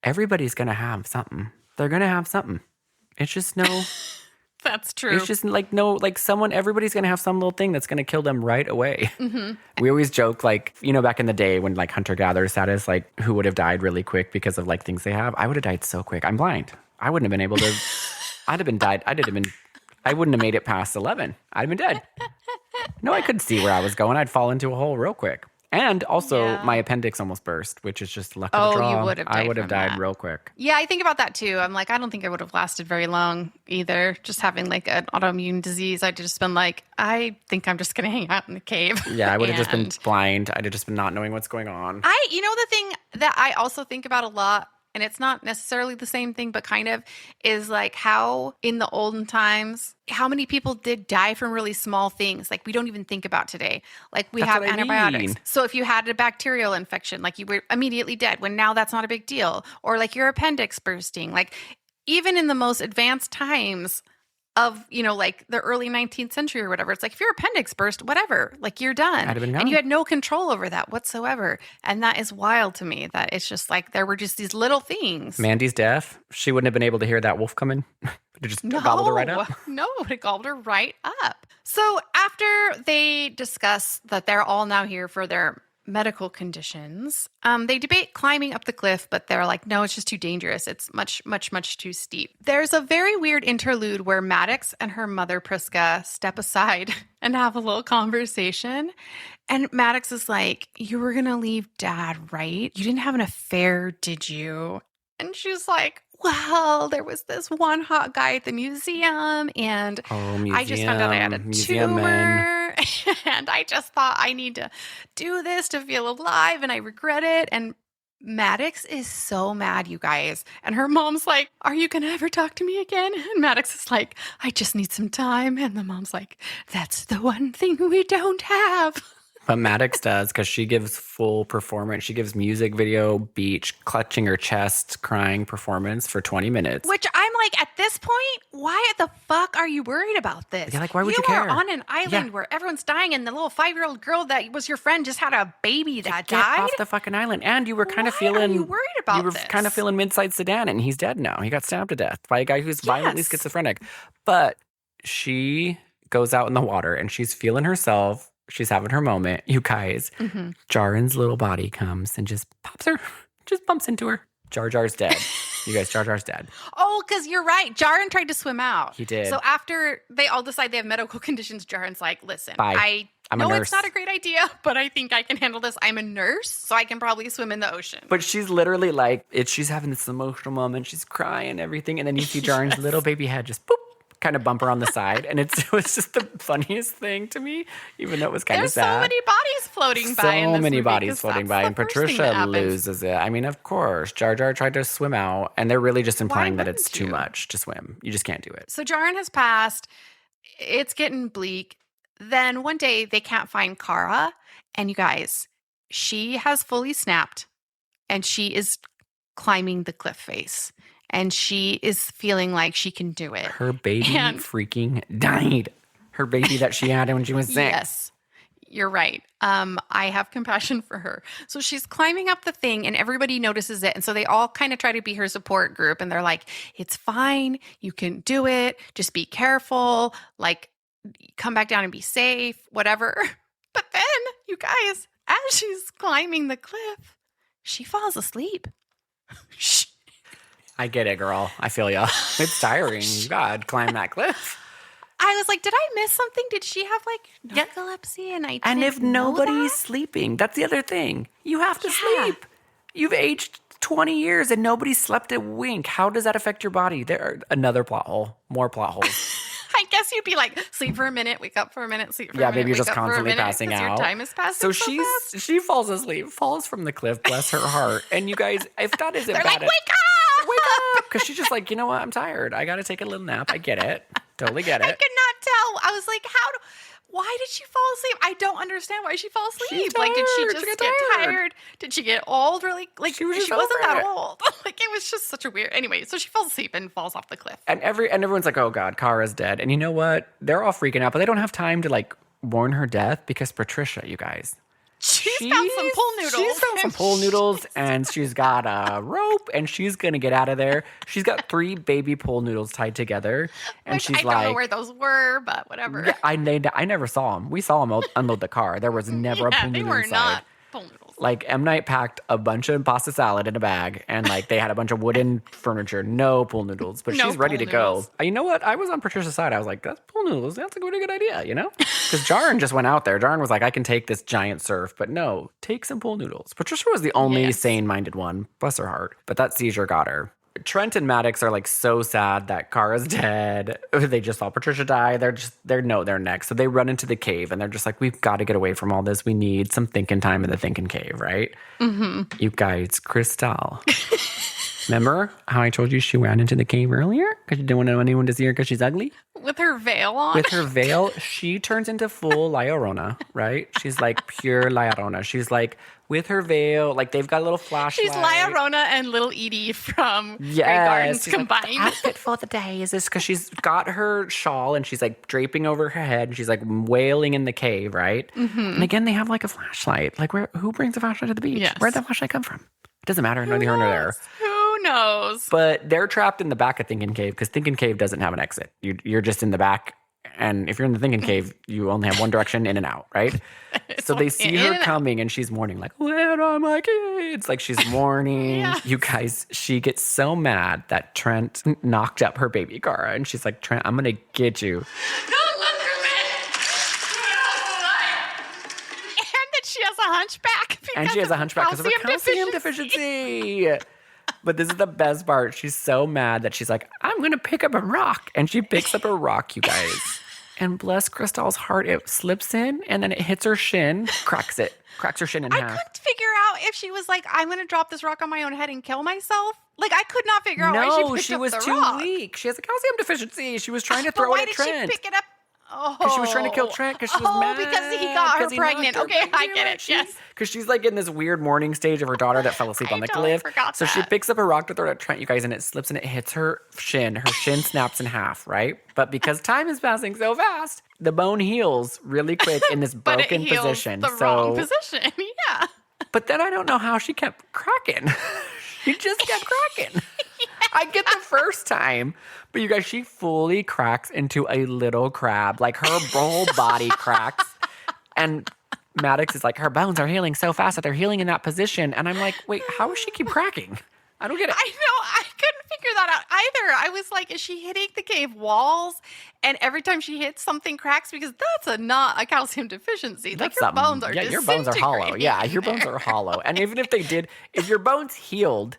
everybody's going to have something. They're going to have something. It's just no... That's true. It's just like, no, like everybody's going to have some little thing that's going to kill them right away. Mm-hmm. We always joke, like, back in the day when like hunter-gatherer status, like who would have died really quick because of like things they have. I would have died so quick. I'm blind. I wouldn't have been able to, I wouldn't have made it past 11. I'd have been dead. No, I couldn't see where I was going. I'd fall into a hole real quick. And also, my appendix almost burst, which is just luck of the draw. You would have died. I would have died real quick. Yeah, I think about that too. I'm like, I don't think I would have lasted very long either. Just having like an autoimmune disease, I'd just been like, I think I'm just going to hang out in the cave. Yeah, I would have just been blind. I'd have just been not knowing what's going on. The thing that I also think about a lot, and it's not necessarily the same thing, but kind of, is like how in the olden times, how many people did die from really small things like we don't even think about today. Like we have antibiotics. So if you had a bacterial infection, like you were immediately dead, when now that's not a big deal. Or like your appendix bursting. Like even in the most advanced times of, like the early 19th century or whatever, it's like if your appendix burst, whatever, like you're done. I'd have been gone. And you had no control over that whatsoever. And that is wild to me that it's just like there were just these little things. Mandy's death, she wouldn't have been able to hear that wolf coming. It just gobbled her right up. No, it gobbled her right up. So after they discuss that they're all now here for their medical conditions, they debate climbing up the cliff, but they're like, no, it's just too dangerous. It's much, much, much too steep. There's a very weird interlude where Maddox and her mother, Priska, step aside and have a little conversation. And Maddox is like, you were going to leave Dad, right? You didn't have an affair, did you? And she's like, well, there was this one hot guy at the museum, and I just found out I had a tumor, and I just thought I need to do this to feel alive, and I regret it. And Maddox is so mad, you guys. And her mom's like, are you going to ever talk to me again? And Maddox is like, I just need some time. And the mom's like, that's the one thing we don't have. But Maddox does, because she gives full performance. She gives music video, beach, clutching her chest, crying performance for 20 minutes. Which I'm like, at this point, why the fuck are you worried about this? Yeah, like, why would you care? You are on an island where everyone's dying, and the little 5-year-old girl that was your friend just had a baby that died. Get off the fucking island. And you were kind of feeling... Why are you worried about this? You were kind of feeling Mid-Size Sedan, and he's dead now. He got stabbed to death by a guy who's violently schizophrenic. But she goes out in the water, and she's feeling herself. She's having her moment. You guys, Jaren's little body comes and just pops her, just bumps into her. Jar Jar's dead. You guys, Jar Jar's dead. Oh, because you're right. Jaren tried to swim out. He did. So after they all decide they have medical conditions, Jaren's like, listen, I'm a know nurse. It's not a great idea, but I think I can handle this. I'm a nurse, so I can probably swim in the ocean. But she's literally like, she's having this emotional moment. She's crying and everything. And then you see Jaren's little baby head just boop. Kind of bump her on the side, and it was just the funniest thing to me, even though it was kind of sad. There's so many bodies floating by in this many movie, bodies floating by, and Patricia loses it. I mean, of course, Jar Jar tried to swim out, and they're really just implying that it's too much to swim. You just can't do it. So Jaren has passed. It's getting bleak. Then one day they can't find Kara, and you guys, she has fully snapped, and she is climbing the cliff face. And she is feeling like she can do it. Her baby freaking died. Her baby that she had when she was 6. Yes, you're right. I have compassion for her. So she's climbing up the thing and everybody notices it. And so they all kind of try to be her support group. And they're like, it's fine. You can do it. Just be careful. Like, come back down and be safe, whatever. But then, you guys, as she's climbing the cliff, she falls asleep. I get it, girl. I feel ya. It's tiring. God, climb that cliff. I was like, did I miss something? Did she have like narcolepsy? And if nobody's sleeping, that's the other thing. You have to sleep. You've aged 20 years and nobody slept a wink. How does that affect your body? There are another plot hole. More plot holes. I guess you'd be like, sleep for a minute, wake up for a minute, sleep for a minute. Yeah, maybe you're just constantly passing out. Your time is passing so fast. She falls asleep, falls from the cliff, bless her heart. And you guys, if that isn't They're bad, like, wake up! Wake up! Because she's just like, you know what? I'm tired. I got to take a little nap. I get it. Totally get it. I could not tell. I was like, why did she fall asleep? I don't understand why she fell asleep. She's like, did she tired. just get tired? Did she get old really? Like, she wasn't that old. Like, it was just such a weird. Anyway, so she falls asleep and falls off the cliff. And everyone's like, oh God, Kara's dead. And you know what? They're all freaking out, but they don't have time to like mourn her death because Patricia, you guys. She's found some pool noodles. She's found some pool noodles, and she's got a rope, and she's going to get out of there. She's got 3 baby pool noodles tied together, and she's I don't know where those were, but whatever. Yeah, I never saw them. We saw them unload the car. There was never a pool noodle were inside. Not pool noodles. Like, M. Night packed a bunch of pasta salad in a bag, and like they had a bunch of wooden furniture, no pool noodles, but she's ready to go. You know what? I was on Patricia's side. I was like, that's pool noodles. That's a really good idea, you know? Because Jaren just went out there. Jaren was like, I can take this giant surf, but no, take some pool noodles. Patricia was the only sane-minded one, bless her heart. But that seizure got her. Trent and Maddox are like so sad that Kara's dead. They just saw Patricia die. They're next. So they run into the cave and they're just like, we've got to get away from all this. We need some thinking time in the thinking cave, right? Mm-hmm. You guys, Crystal. Remember how I told you she ran into the cave earlier? Because you didn't want anyone to see her because she's ugly? With her veil on? With her veil, she turns into full La Llorona, right? She's like pure La Llorona. She's like, with her veil, like they've got a little flashlight. She's La Llorona and Little Edie from Grey Gardens combined. Like, outfit for the day is this? Because she's got her shawl and she's like draping over her head and she's like wailing in the cave, right? Mm-hmm. And again, they have like a flashlight. Like, who brings a flashlight to the beach? Yes. Where'd that flashlight come from? It doesn't matter. Neither here nor there. Who knows? But they're trapped in the back of Thinking Cave because Thinking Cave doesn't have an exit. You're just in the back. And if you're in the Thinking Cave, you only have one direction, in and out, right? So they see her coming and she's mourning like, where are my kids? Like she's mourning. Yes. You guys, she gets so mad that Trent knocked up her baby Kara. And she's like, Trent, I'm going to get you. Don't look at me. And that she has a hunchback. And she has a hunchback because of her calcium deficiency. But this is the best part. She's so mad that she's like, I'm going to pick up a rock. And she picks up a rock, you guys. And bless Crystal's heart, it slips in and then it hits her shin, cracks her shin in half. I couldn't figure out if she was like, I'm going to drop this rock on my own head and kill myself. Like, I could not figure out why she picked up the rock. No, she was too weak. She has a calcium deficiency. She was trying to throw it at Trent. Why did she pick it up? Because she was trying to kill Trent because she was mad. Because he got her pregnant. Okay, I get it. Yes. Because she's like in this weird mourning stage of her daughter that fell asleep on the cliff. So she picks up a rock to throw at Trent, you guys, and it slips and it hits her shin. Her shin snaps in half, right? But because time is passing so fast, the bone heals really quick in this broken position. The wrong position, yeah. But then I don't know how she kept cracking. She just kept cracking. I get the first time, but you guys, she fully cracks into a little crab. Like her whole body cracks. And Maddox is like, her bones are healing so fast that they're healing in that position. And I'm like, wait, how does she keep cracking? I don't get it. I know. I couldn't figure that out either. I was like, is she hitting the cave walls? And every time she hits, something cracks? Because that's not a calcium deficiency. Like your bones are your bones are hollow. Yeah, your bones are hollow. And even if they did, if your bones healed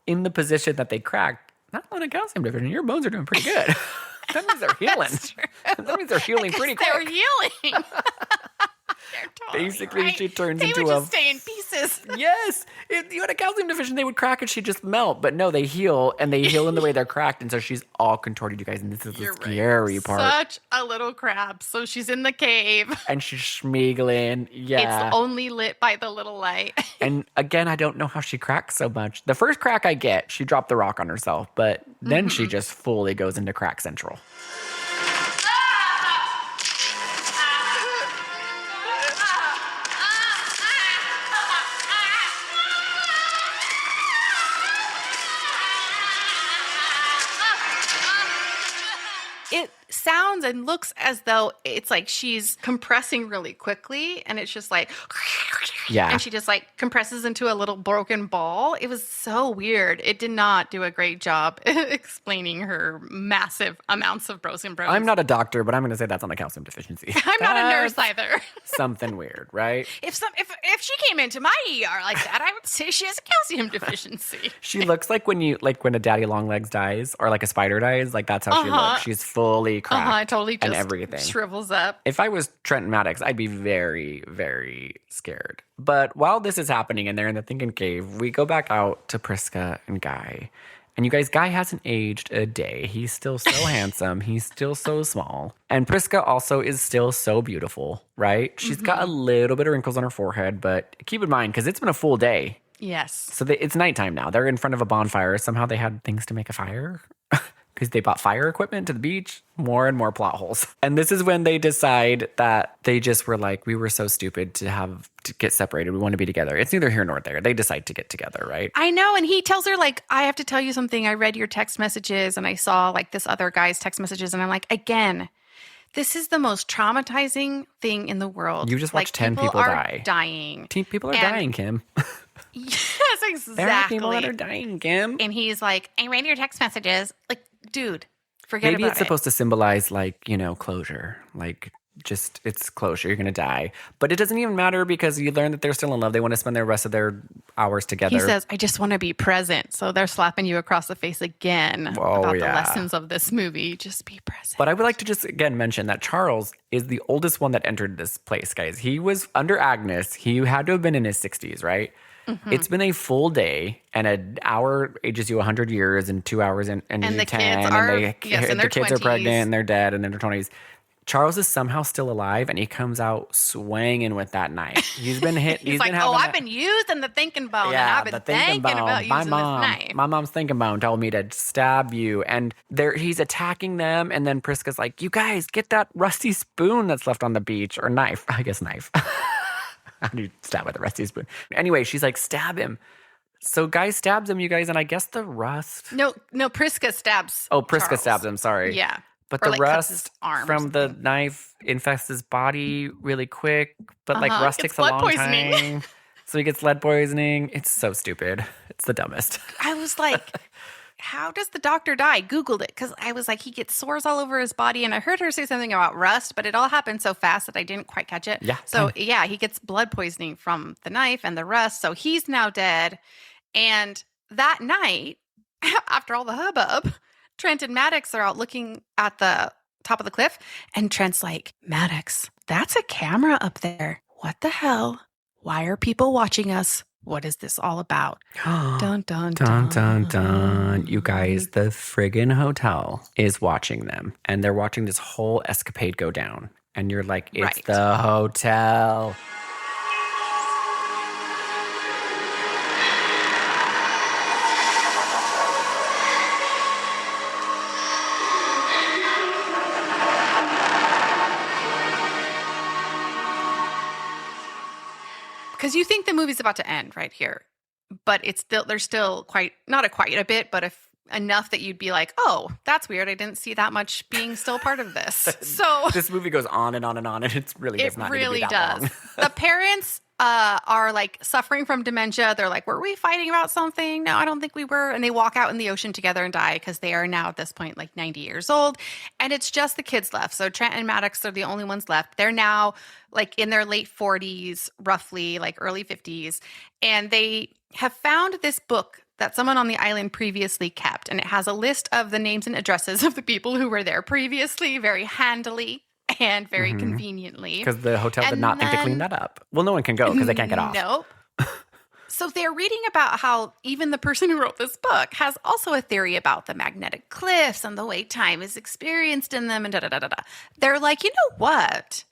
in the position that they cracked, not on a calcium deficiency, your bones are doing pretty good. That means they're healing. That means they're healing pretty quick. They're healing. Totally basically, right. she turns they into would just stay in pieces. Yes. If you had a calcium deficiency, they would crack and she'd just melt. But no, they heal, and they heal in the way they're cracked. And so she's all contorted, you guys. And this is the scary part. Such a little crab. So she's in the cave. And she's schmeagling. Yeah. It's only lit by the little light. And again, I don't know how she cracks so much. The first crack I get, she dropped the rock on herself. But then she just fully goes into crack central. It sounds and looks as though it's like she's compressing really quickly, and it's just like, yeah. And she just like compresses into a little broken ball. It was so weird. It did not do a great job explaining her massive amounts of broken bones. I'm not a doctor, but I'm going to say that's on a calcium deficiency. I'm not a nurse either. Something weird, right? If she came into my ER like that, I would say she has a calcium deficiency. She looks like when a daddy long legs dies or like a spider dies. Like that's how she looks. She's fully cracked totally just and everything. Shrivels up. If I was Trent Maddox, I'd be very, very scared. But while this is happening and they're in the Thinking Cave, we go back out to Priska and Guy. And you guys, Guy hasn't aged a day. He's still so handsome. He's still so small. And Priska also is still so beautiful, right? She's got a little bit of wrinkles on her forehead, but keep in mind, because it's been a full day. Yes. So it's nighttime now. They're in front of a bonfire. Somehow they had things to make a fire. because they bought fire equipment to the beach. More and more plot holes. And this is when they decide that they just were like, we were so stupid to get separated. We want to be together. It's neither here nor there. They decide to get together, right? I know. And he tells her, like, I have to tell you something. I read your text messages and I saw like this other guy's text messages. And I'm like, again, this is the most traumatizing thing in the world. You just watched 10 people die. Dying. People are dying, Kim. Yes, exactly. There are people that are dying, Kim. And he's like, I read your text messages. Like, dude, forget about it. Maybe it's supposed to symbolize, like, closure. Like, just, it's closure. You're going to die. But it doesn't even matter because you learn that they're still in love. They want to spend the rest of their hours together. He says, I just want to be present. So they're slapping you across the face again about the lessons of this movie. Just be present. But I would like to just, again, mention that Charles is the oldest one that entered this place, guys. He was under Agnes. He had to have been in his 60s, right? Mm-hmm. It's been a full day, and an hour ages you 100 years, and 2 hours and you 10. The kids are, and the kids 20s. Are pregnant, and they're dead, and in their 20s. Charles is somehow still alive, and he comes out swinging with that knife. He's been hit. He's like, I've been using the thinking bone, and I've been thinking about using this knife. My mom's thinking bone told me to stab you, and he's attacking them, and then Priska's like, you guys, get that rusty spoon that's left on the beach, or knife. I guess knife. How do you stab with a rusty spoon? Anyway, she's like, stab him. So guy stabs him, you guys, and I guess the rust. No, Priska stabs. Oh, Priska Charles. stabs him, sorry. Yeah. But or the rust from the knife infects his body really quick. But rust takes a long time. So he gets lead poisoning. It's so stupid. It's the dumbest. I was like, how does the doctor die? Googled it because I was like, he gets sores all over his body. And I heard her say something about rust, but it all happened so fast that I didn't quite catch it. Yeah. So yeah, he gets blood poisoning from the knife and the rust. So he's now dead. And that night, after all the hubbub, Trent and Maddox are out looking at the top of the cliff. And Trent's like, Maddox, that's a camera up there. What the hell? Why are people watching us? What is this all about? Dun, dun, dun, dun, dun. You guys, the friggin' hotel is watching them. And they're watching this whole escapade go down. And you're like, it's the hotel. Because you think the movie's about to end right here, but there's still not quite a bit, but enough that you'd be like, oh, that's weird. I didn't see that much being still part of this. So this movie goes on and on and on, and it really does not need to be that long. The parents are like suffering from dementia. They're like, were we fighting about something? No, I don't think we were. And they walk out in the ocean together and die because they are now at this point like 90 years old. And it's just the kids left. So Trent and Maddox are the only ones left. They're now like in their late 40s, roughly like early 50s. And they have found this book that someone on the island previously kept. And it has a list of the names and addresses of the people who were there previously, very handily and very conveniently. Because the hotel did not think to clean that up. Well, no one can go because they can't get off. Nope. So they're reading about how even the person who wrote this book has also a theory about the magnetic cliffs and the way time is experienced in them and da-da-da-da-da. They're like, you know what?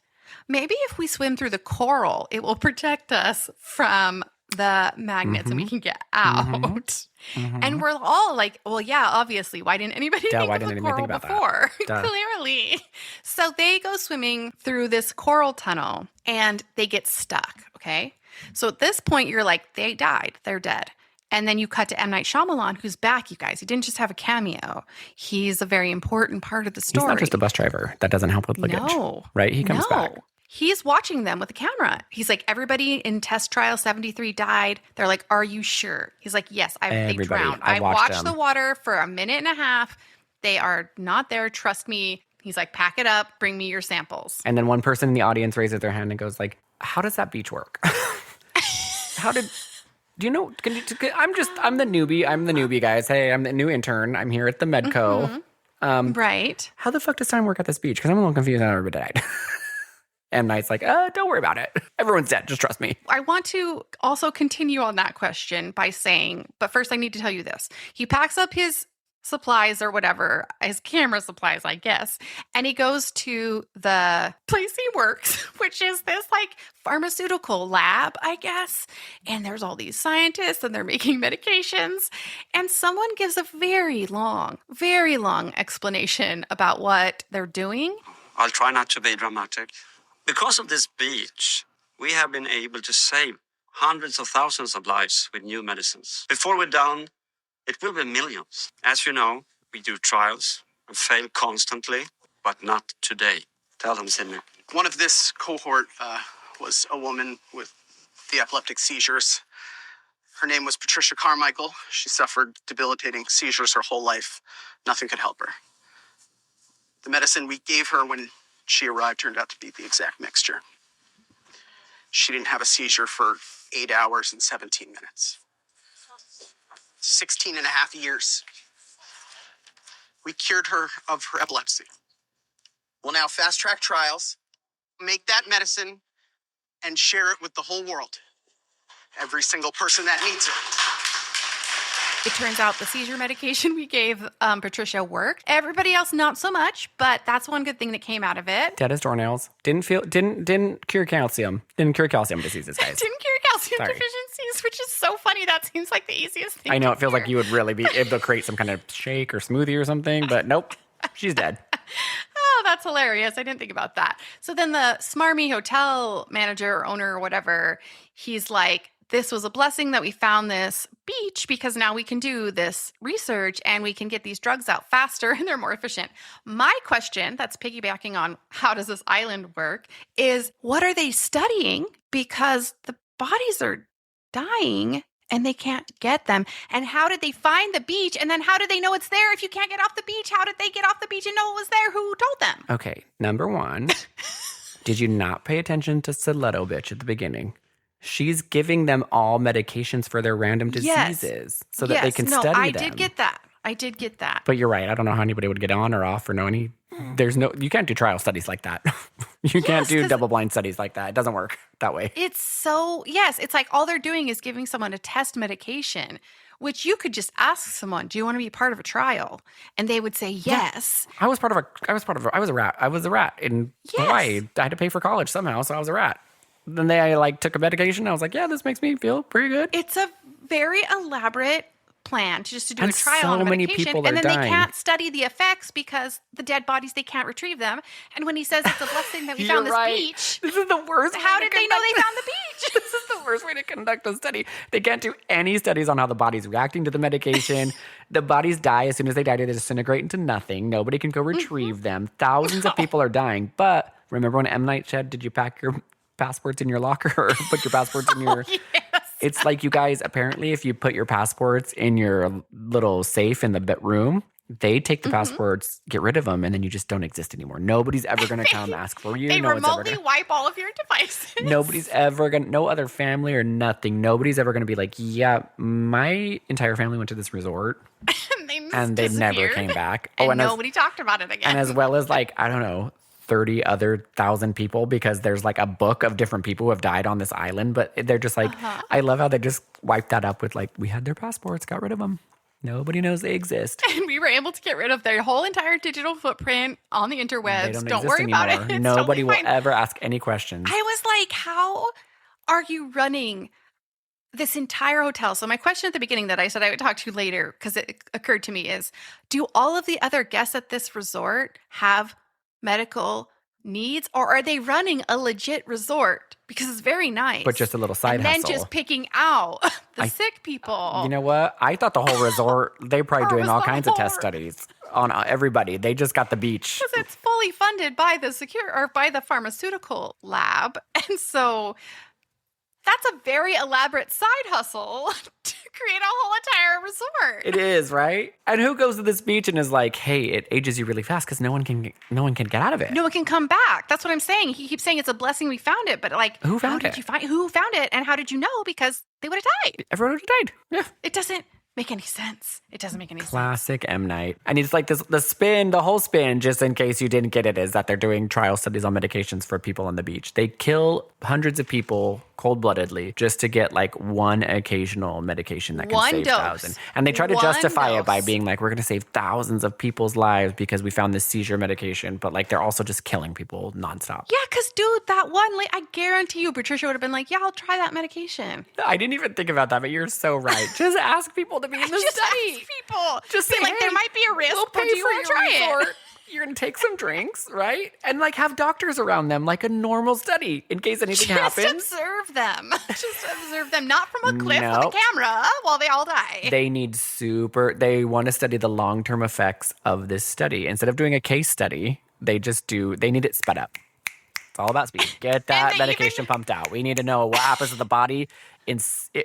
Maybe if we swim through the coral, it will protect us from the magnets and we can get out. And we're all like, well, yeah, obviously. Why didn't anybody think of the coral before? Clearly. So they go swimming through this coral tunnel and they get stuck, okay? So at this point, you're like, they died. They're dead. And then you cut to M. Night Shyamalan, who's back, you guys. He didn't just have a cameo. He's a very important part of the story. He's not just a bus driver. That doesn't help with luggage. No. Right? He comes back. He's watching them with a camera. He's like, everybody in test trial 73 died. They're like, are you sure? He's like, yes, they drowned. I watched the water for a minute and a half. They are not there. Trust me. He's like, pack it up. Bring me your samples. And then one person in the audience raises their hand and goes like, how does that beach work? Do you know, I'm the newbie, guys. Hey, I'm the new intern. I'm here at the Medco. Right. How the fuck does time work at this beach? Because I'm a little confused how everybody died. M. Night's like, don't worry about it. Everyone's dead. Just trust me. I want to also continue on that question by saying, but first I need to tell you this. He packs up his supplies or whatever, his camera supplies, I guess. And he goes to the place he works, which is this like pharmaceutical lab, I guess. And there's all these scientists and they're making medications. And someone gives a very long explanation about what they're doing. I'll try not to be dramatic. Because of this beach, we have been able to save hundreds of thousands of lives with new medicines. Before we're done, it will be millions. As you know, we do trials and fail constantly, but not today. Tell them, Sidney. One of this cohort was a woman with the epileptic seizures. Her name was Patricia Carmichael. She suffered debilitating seizures her whole life. Nothing could help her. The medicine we gave her when she arrived turned out to be the exact mixture. She didn't have a seizure for 8 hours and 17 minutes. 16 and a half years. We cured her of her epilepsy. We'll now fast-track trials, make that medicine, and share it with the whole world. Every single person that needs it. It turns out the seizure medication we gave Patricia worked. Everybody else, not so much, but that's one good thing that came out of it. Dead as doornails. Didn't cure calcium. Didn't cure calcium diseases, guys. Didn't cure calcium deficiencies, which is so funny. That seems like the easiest thing. I know, it feels like you would really be able to create some kind of shake or smoothie or something, but nope, she's dead. Oh, that's hilarious. I didn't think about that. So then the smarmy hotel manager or owner or whatever, he's like, this was a blessing that we found this beach because now we can do this research and we can get these drugs out faster and they're more efficient. My question, that's piggybacking on how does this island work, is what are they studying? Because the bodies are dying and they can't get them. And how did they find the beach? And then how did they know it's there if you can't get off the beach? How did they get off the beach and know it was there? Who told them? Okay, number one, did you not pay attention to Stiletto Bitch at the beginning? She's giving them all medications for their random diseases so that they can study them. I did get that. But you're right. I don't know how anybody would get on or off or know any. You can't do trial studies like that. You can't do double-blind studies like that. It doesn't work that way. It's like all they're doing is giving someone a test medication, which you could just ask someone, do you want to be part of a trial? And they would say yes. Yeah. I was a rat. I was a rat in Hawaii. I had to pay for college somehow, so I was a rat. Then they took a medication. I was like, yeah, this makes me feel pretty good. It's a very elaborate plan to do a trial on a many medication. People and then dying. They can't study the effects because the dead bodies, they can't retrieve them. And when he says it's a blessing that we found this beach. This is the worst. How did they know they found the beach? This is the worst way to conduct a study. They can't do any studies on how the body's reacting to the medication. The bodies die. As soon as they die, they disintegrate into nothing. Nobody can go retrieve them. Thousands of people are dying. But remember when M. Night said, did you pack your passports in your locker or put your passports in your... Yes. It's like, you guys, apparently if you put your passports in your little safe in the room, they take the passports, get rid of them, and then you just don't exist anymore. Nobody's ever going to come ask for you. They remotely wipe all of your devices. Nobody's ever going to, no other family or nothing. Nobody's ever going to be like, yeah, my entire family went to this resort. and they never came back. And nobody talked about it again. And as well as I don't know, 30 other thousand people, because there's a book of different people who have died on this island, but they're just I love how they just wiped that up with we had their passports, got rid of them. Nobody knows they exist. And we were able to get rid of their whole entire digital footprint on the interwebs. Don't worry anymore. about it. It's Nobody totally will fine. ever ask any questions. I was like, how are you running this entire hotel? So my question at the beginning that I said I would talk to you later, because it occurred to me, is do all of the other guests at this resort have medical needs, or are they running a legit resort? Because it's very nice. But just a little side hustle. And then just picking out the sick people. You know what? I thought the whole resort, they're probably doing all kinds of test studies on everybody. They just got the beach. Because it's fully funded by the pharmaceutical lab. And so that's a very elaborate side hustle to create a whole entire resort. It is, right? And who goes to this beach and is like, hey, it ages you really fast because no one can get out of it. No one can come back. That's what I'm saying. He keeps saying it's a blessing we found it, but who found it? Who found it, and how did you know? Because they would have died. Everyone would have died. Yeah. It doesn't make any sense. It doesn't make any sense. Classic M. Night. And it's like this, the whole spin, just in case you didn't get it, is that they're doing trial studies on medications for people on the beach. They kill hundreds of people cold-bloodedly just to get like one occasional medication that can save thousands. And they try to justify it by being like, we're going to save thousands of people's lives because we found this seizure medication. But like, they're also just killing people nonstop. Yeah, because dude, that one, like, I guarantee you, Patricia would have been like, yeah, I'll try that medication. I didn't even think about that, but you're so right. Just ask people to be in the study. Ask people. Just say, like, there might be a risk, but do you want to try it? You're going to take some drinks, right? And like have doctors around them like a normal study in case anything happens. Just observe them. Just observe them, not from a cliff with a camera while they all die. They want to study the long-term effects of this study. Instead of doing a case study, they need it sped up. It's all about speed. Get that medication pumped out. We need to know what happens to the body.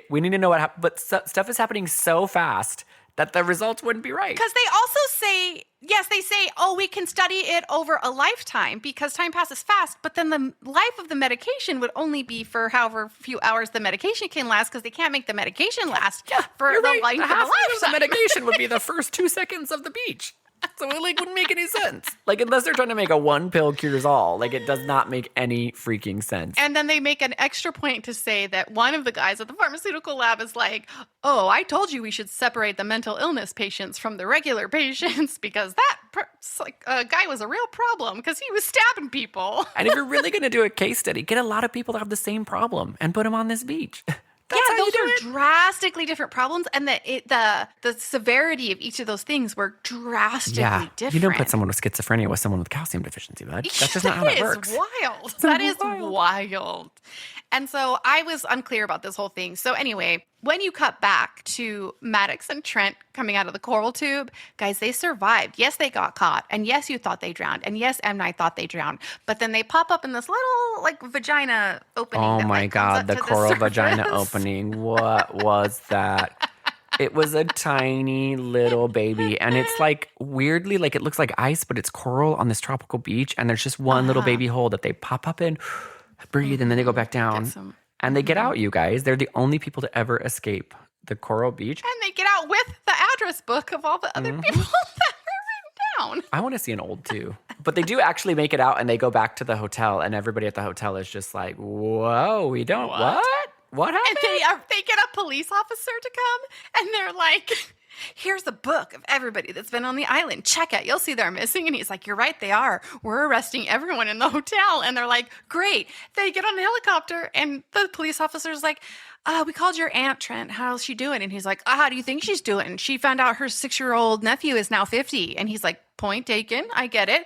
We need to know what happens. But stuff is happening so fast that the results wouldn't be right. Because they also say, they say, we can study it over a lifetime because time passes fast. But then the life of the medication would only be for however few hours the medication can last because they can't make the medication last for the life of a lifetime. The medication would be the first 2 seconds of the beach. So it like wouldn't make any sense. Like unless they're trying to make a one pill cures all. Like it does not make any freaking sense. And then they make an extra point to say that one of the guys at the pharmaceutical lab is like, I told you we should separate the mental illness patients from the regular patients because that guy was a real problem because he was stabbing people. And if you're really going to do a case study, get a lot of people that have the same problem and put them on this beach. Those are drastically different problems, and the severity of each of those things were drastically different. You don't put someone with schizophrenia with someone with calcium deficiency, bud. That's just not how that works. That is wild. And so I was unclear about this whole thing. So anyway, when you cut back to Maddox and Trent coming out of the coral tube, guys, they survived. Yes, they got caught. And yes, you thought they drowned. And yes, M. Night thought they drowned. But then they pop up in this little like vagina opening. Oh my God, the coral vagina opening. What was that? It was a tiny little baby. And it's like weirdly, like it looks like ice, but it's coral on this tropical beach. And there's just one little baby hole that they pop up in, breathe, and then they go back down. And they get out, you guys. They're the only people to ever escape the coral beach. And they get out with the address book of all the other people that were written down. I want to see an old too. But they do actually make it out and they go back to the hotel. And everybody at the hotel is just like, whoa, we don't, what happened? And they get a police officer to come and they're like, here's the book of everybody that's been on the island. Check it. You'll see they're missing. And he's like, you're right, they are. We're arresting everyone in the hotel. And they're like, great. They get on a helicopter and the police officer's like, we called your aunt, Trent. How's she doing? And he's like, how do you think she's doing? She found out her 6-year-old nephew is now 50. And he's like, point taken. I get it.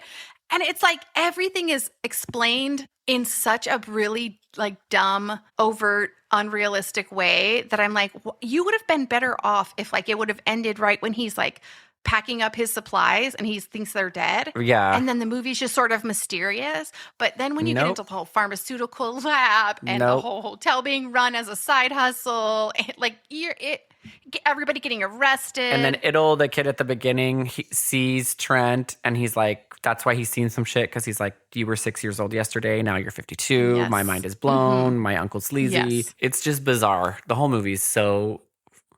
And it's like everything is explained in such a really like dumb, overt, unrealistic way that I'm like, you would have been better off if like it would have ended right when he's like packing up his supplies and he thinks they're dead. Yeah. And then the movie's just sort of mysterious. But then when you get into the whole pharmaceutical lab and the whole hotel being run as a side hustle, everybody getting arrested. And then the kid at the beginning, he sees Trent and he's like, that's why he's seen some shit because he's like, you were 6 years old yesterday. Now you're 52. Yes. My mind is blown. My uncle's sleazy. Yes. It's just bizarre. The whole movie's so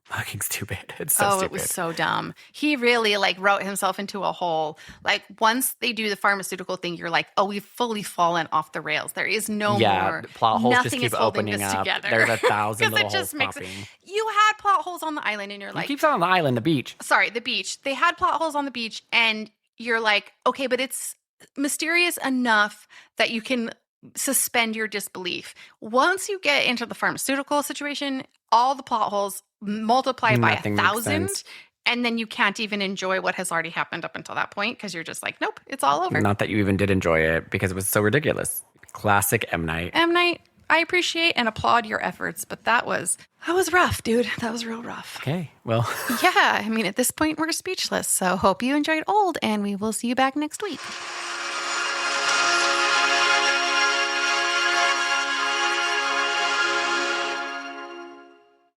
fucking stupid. It's so stupid. It was so dumb. He really like wrote himself into a hole. Like once they do the pharmaceutical thing, you're like, we've fully fallen off the rails. There is no more. Plot holes Nothing just keep is holding opening this up. Together. There's 1,000 little it just holes makes popping. You had plot holes on the island and you're like. You keep saying on the island, the beach. Sorry, the beach. They had plot holes on the beach and you're like, okay, but it's mysterious enough that you can suspend your disbelief. Once you get into the pharmaceutical situation, all the plot holes multiply by 1,000 and then you can't even enjoy what has already happened up until that point because you're just like, nope, it's all over. Not that you even did enjoy it because it was so ridiculous. Classic M. Night. M. Night, I appreciate and applaud your efforts, but that was rough, dude. That was real rough. Okay, well. Yeah, I mean, at this point, we're speechless. So hope you enjoyed Old, and we will see you back next week.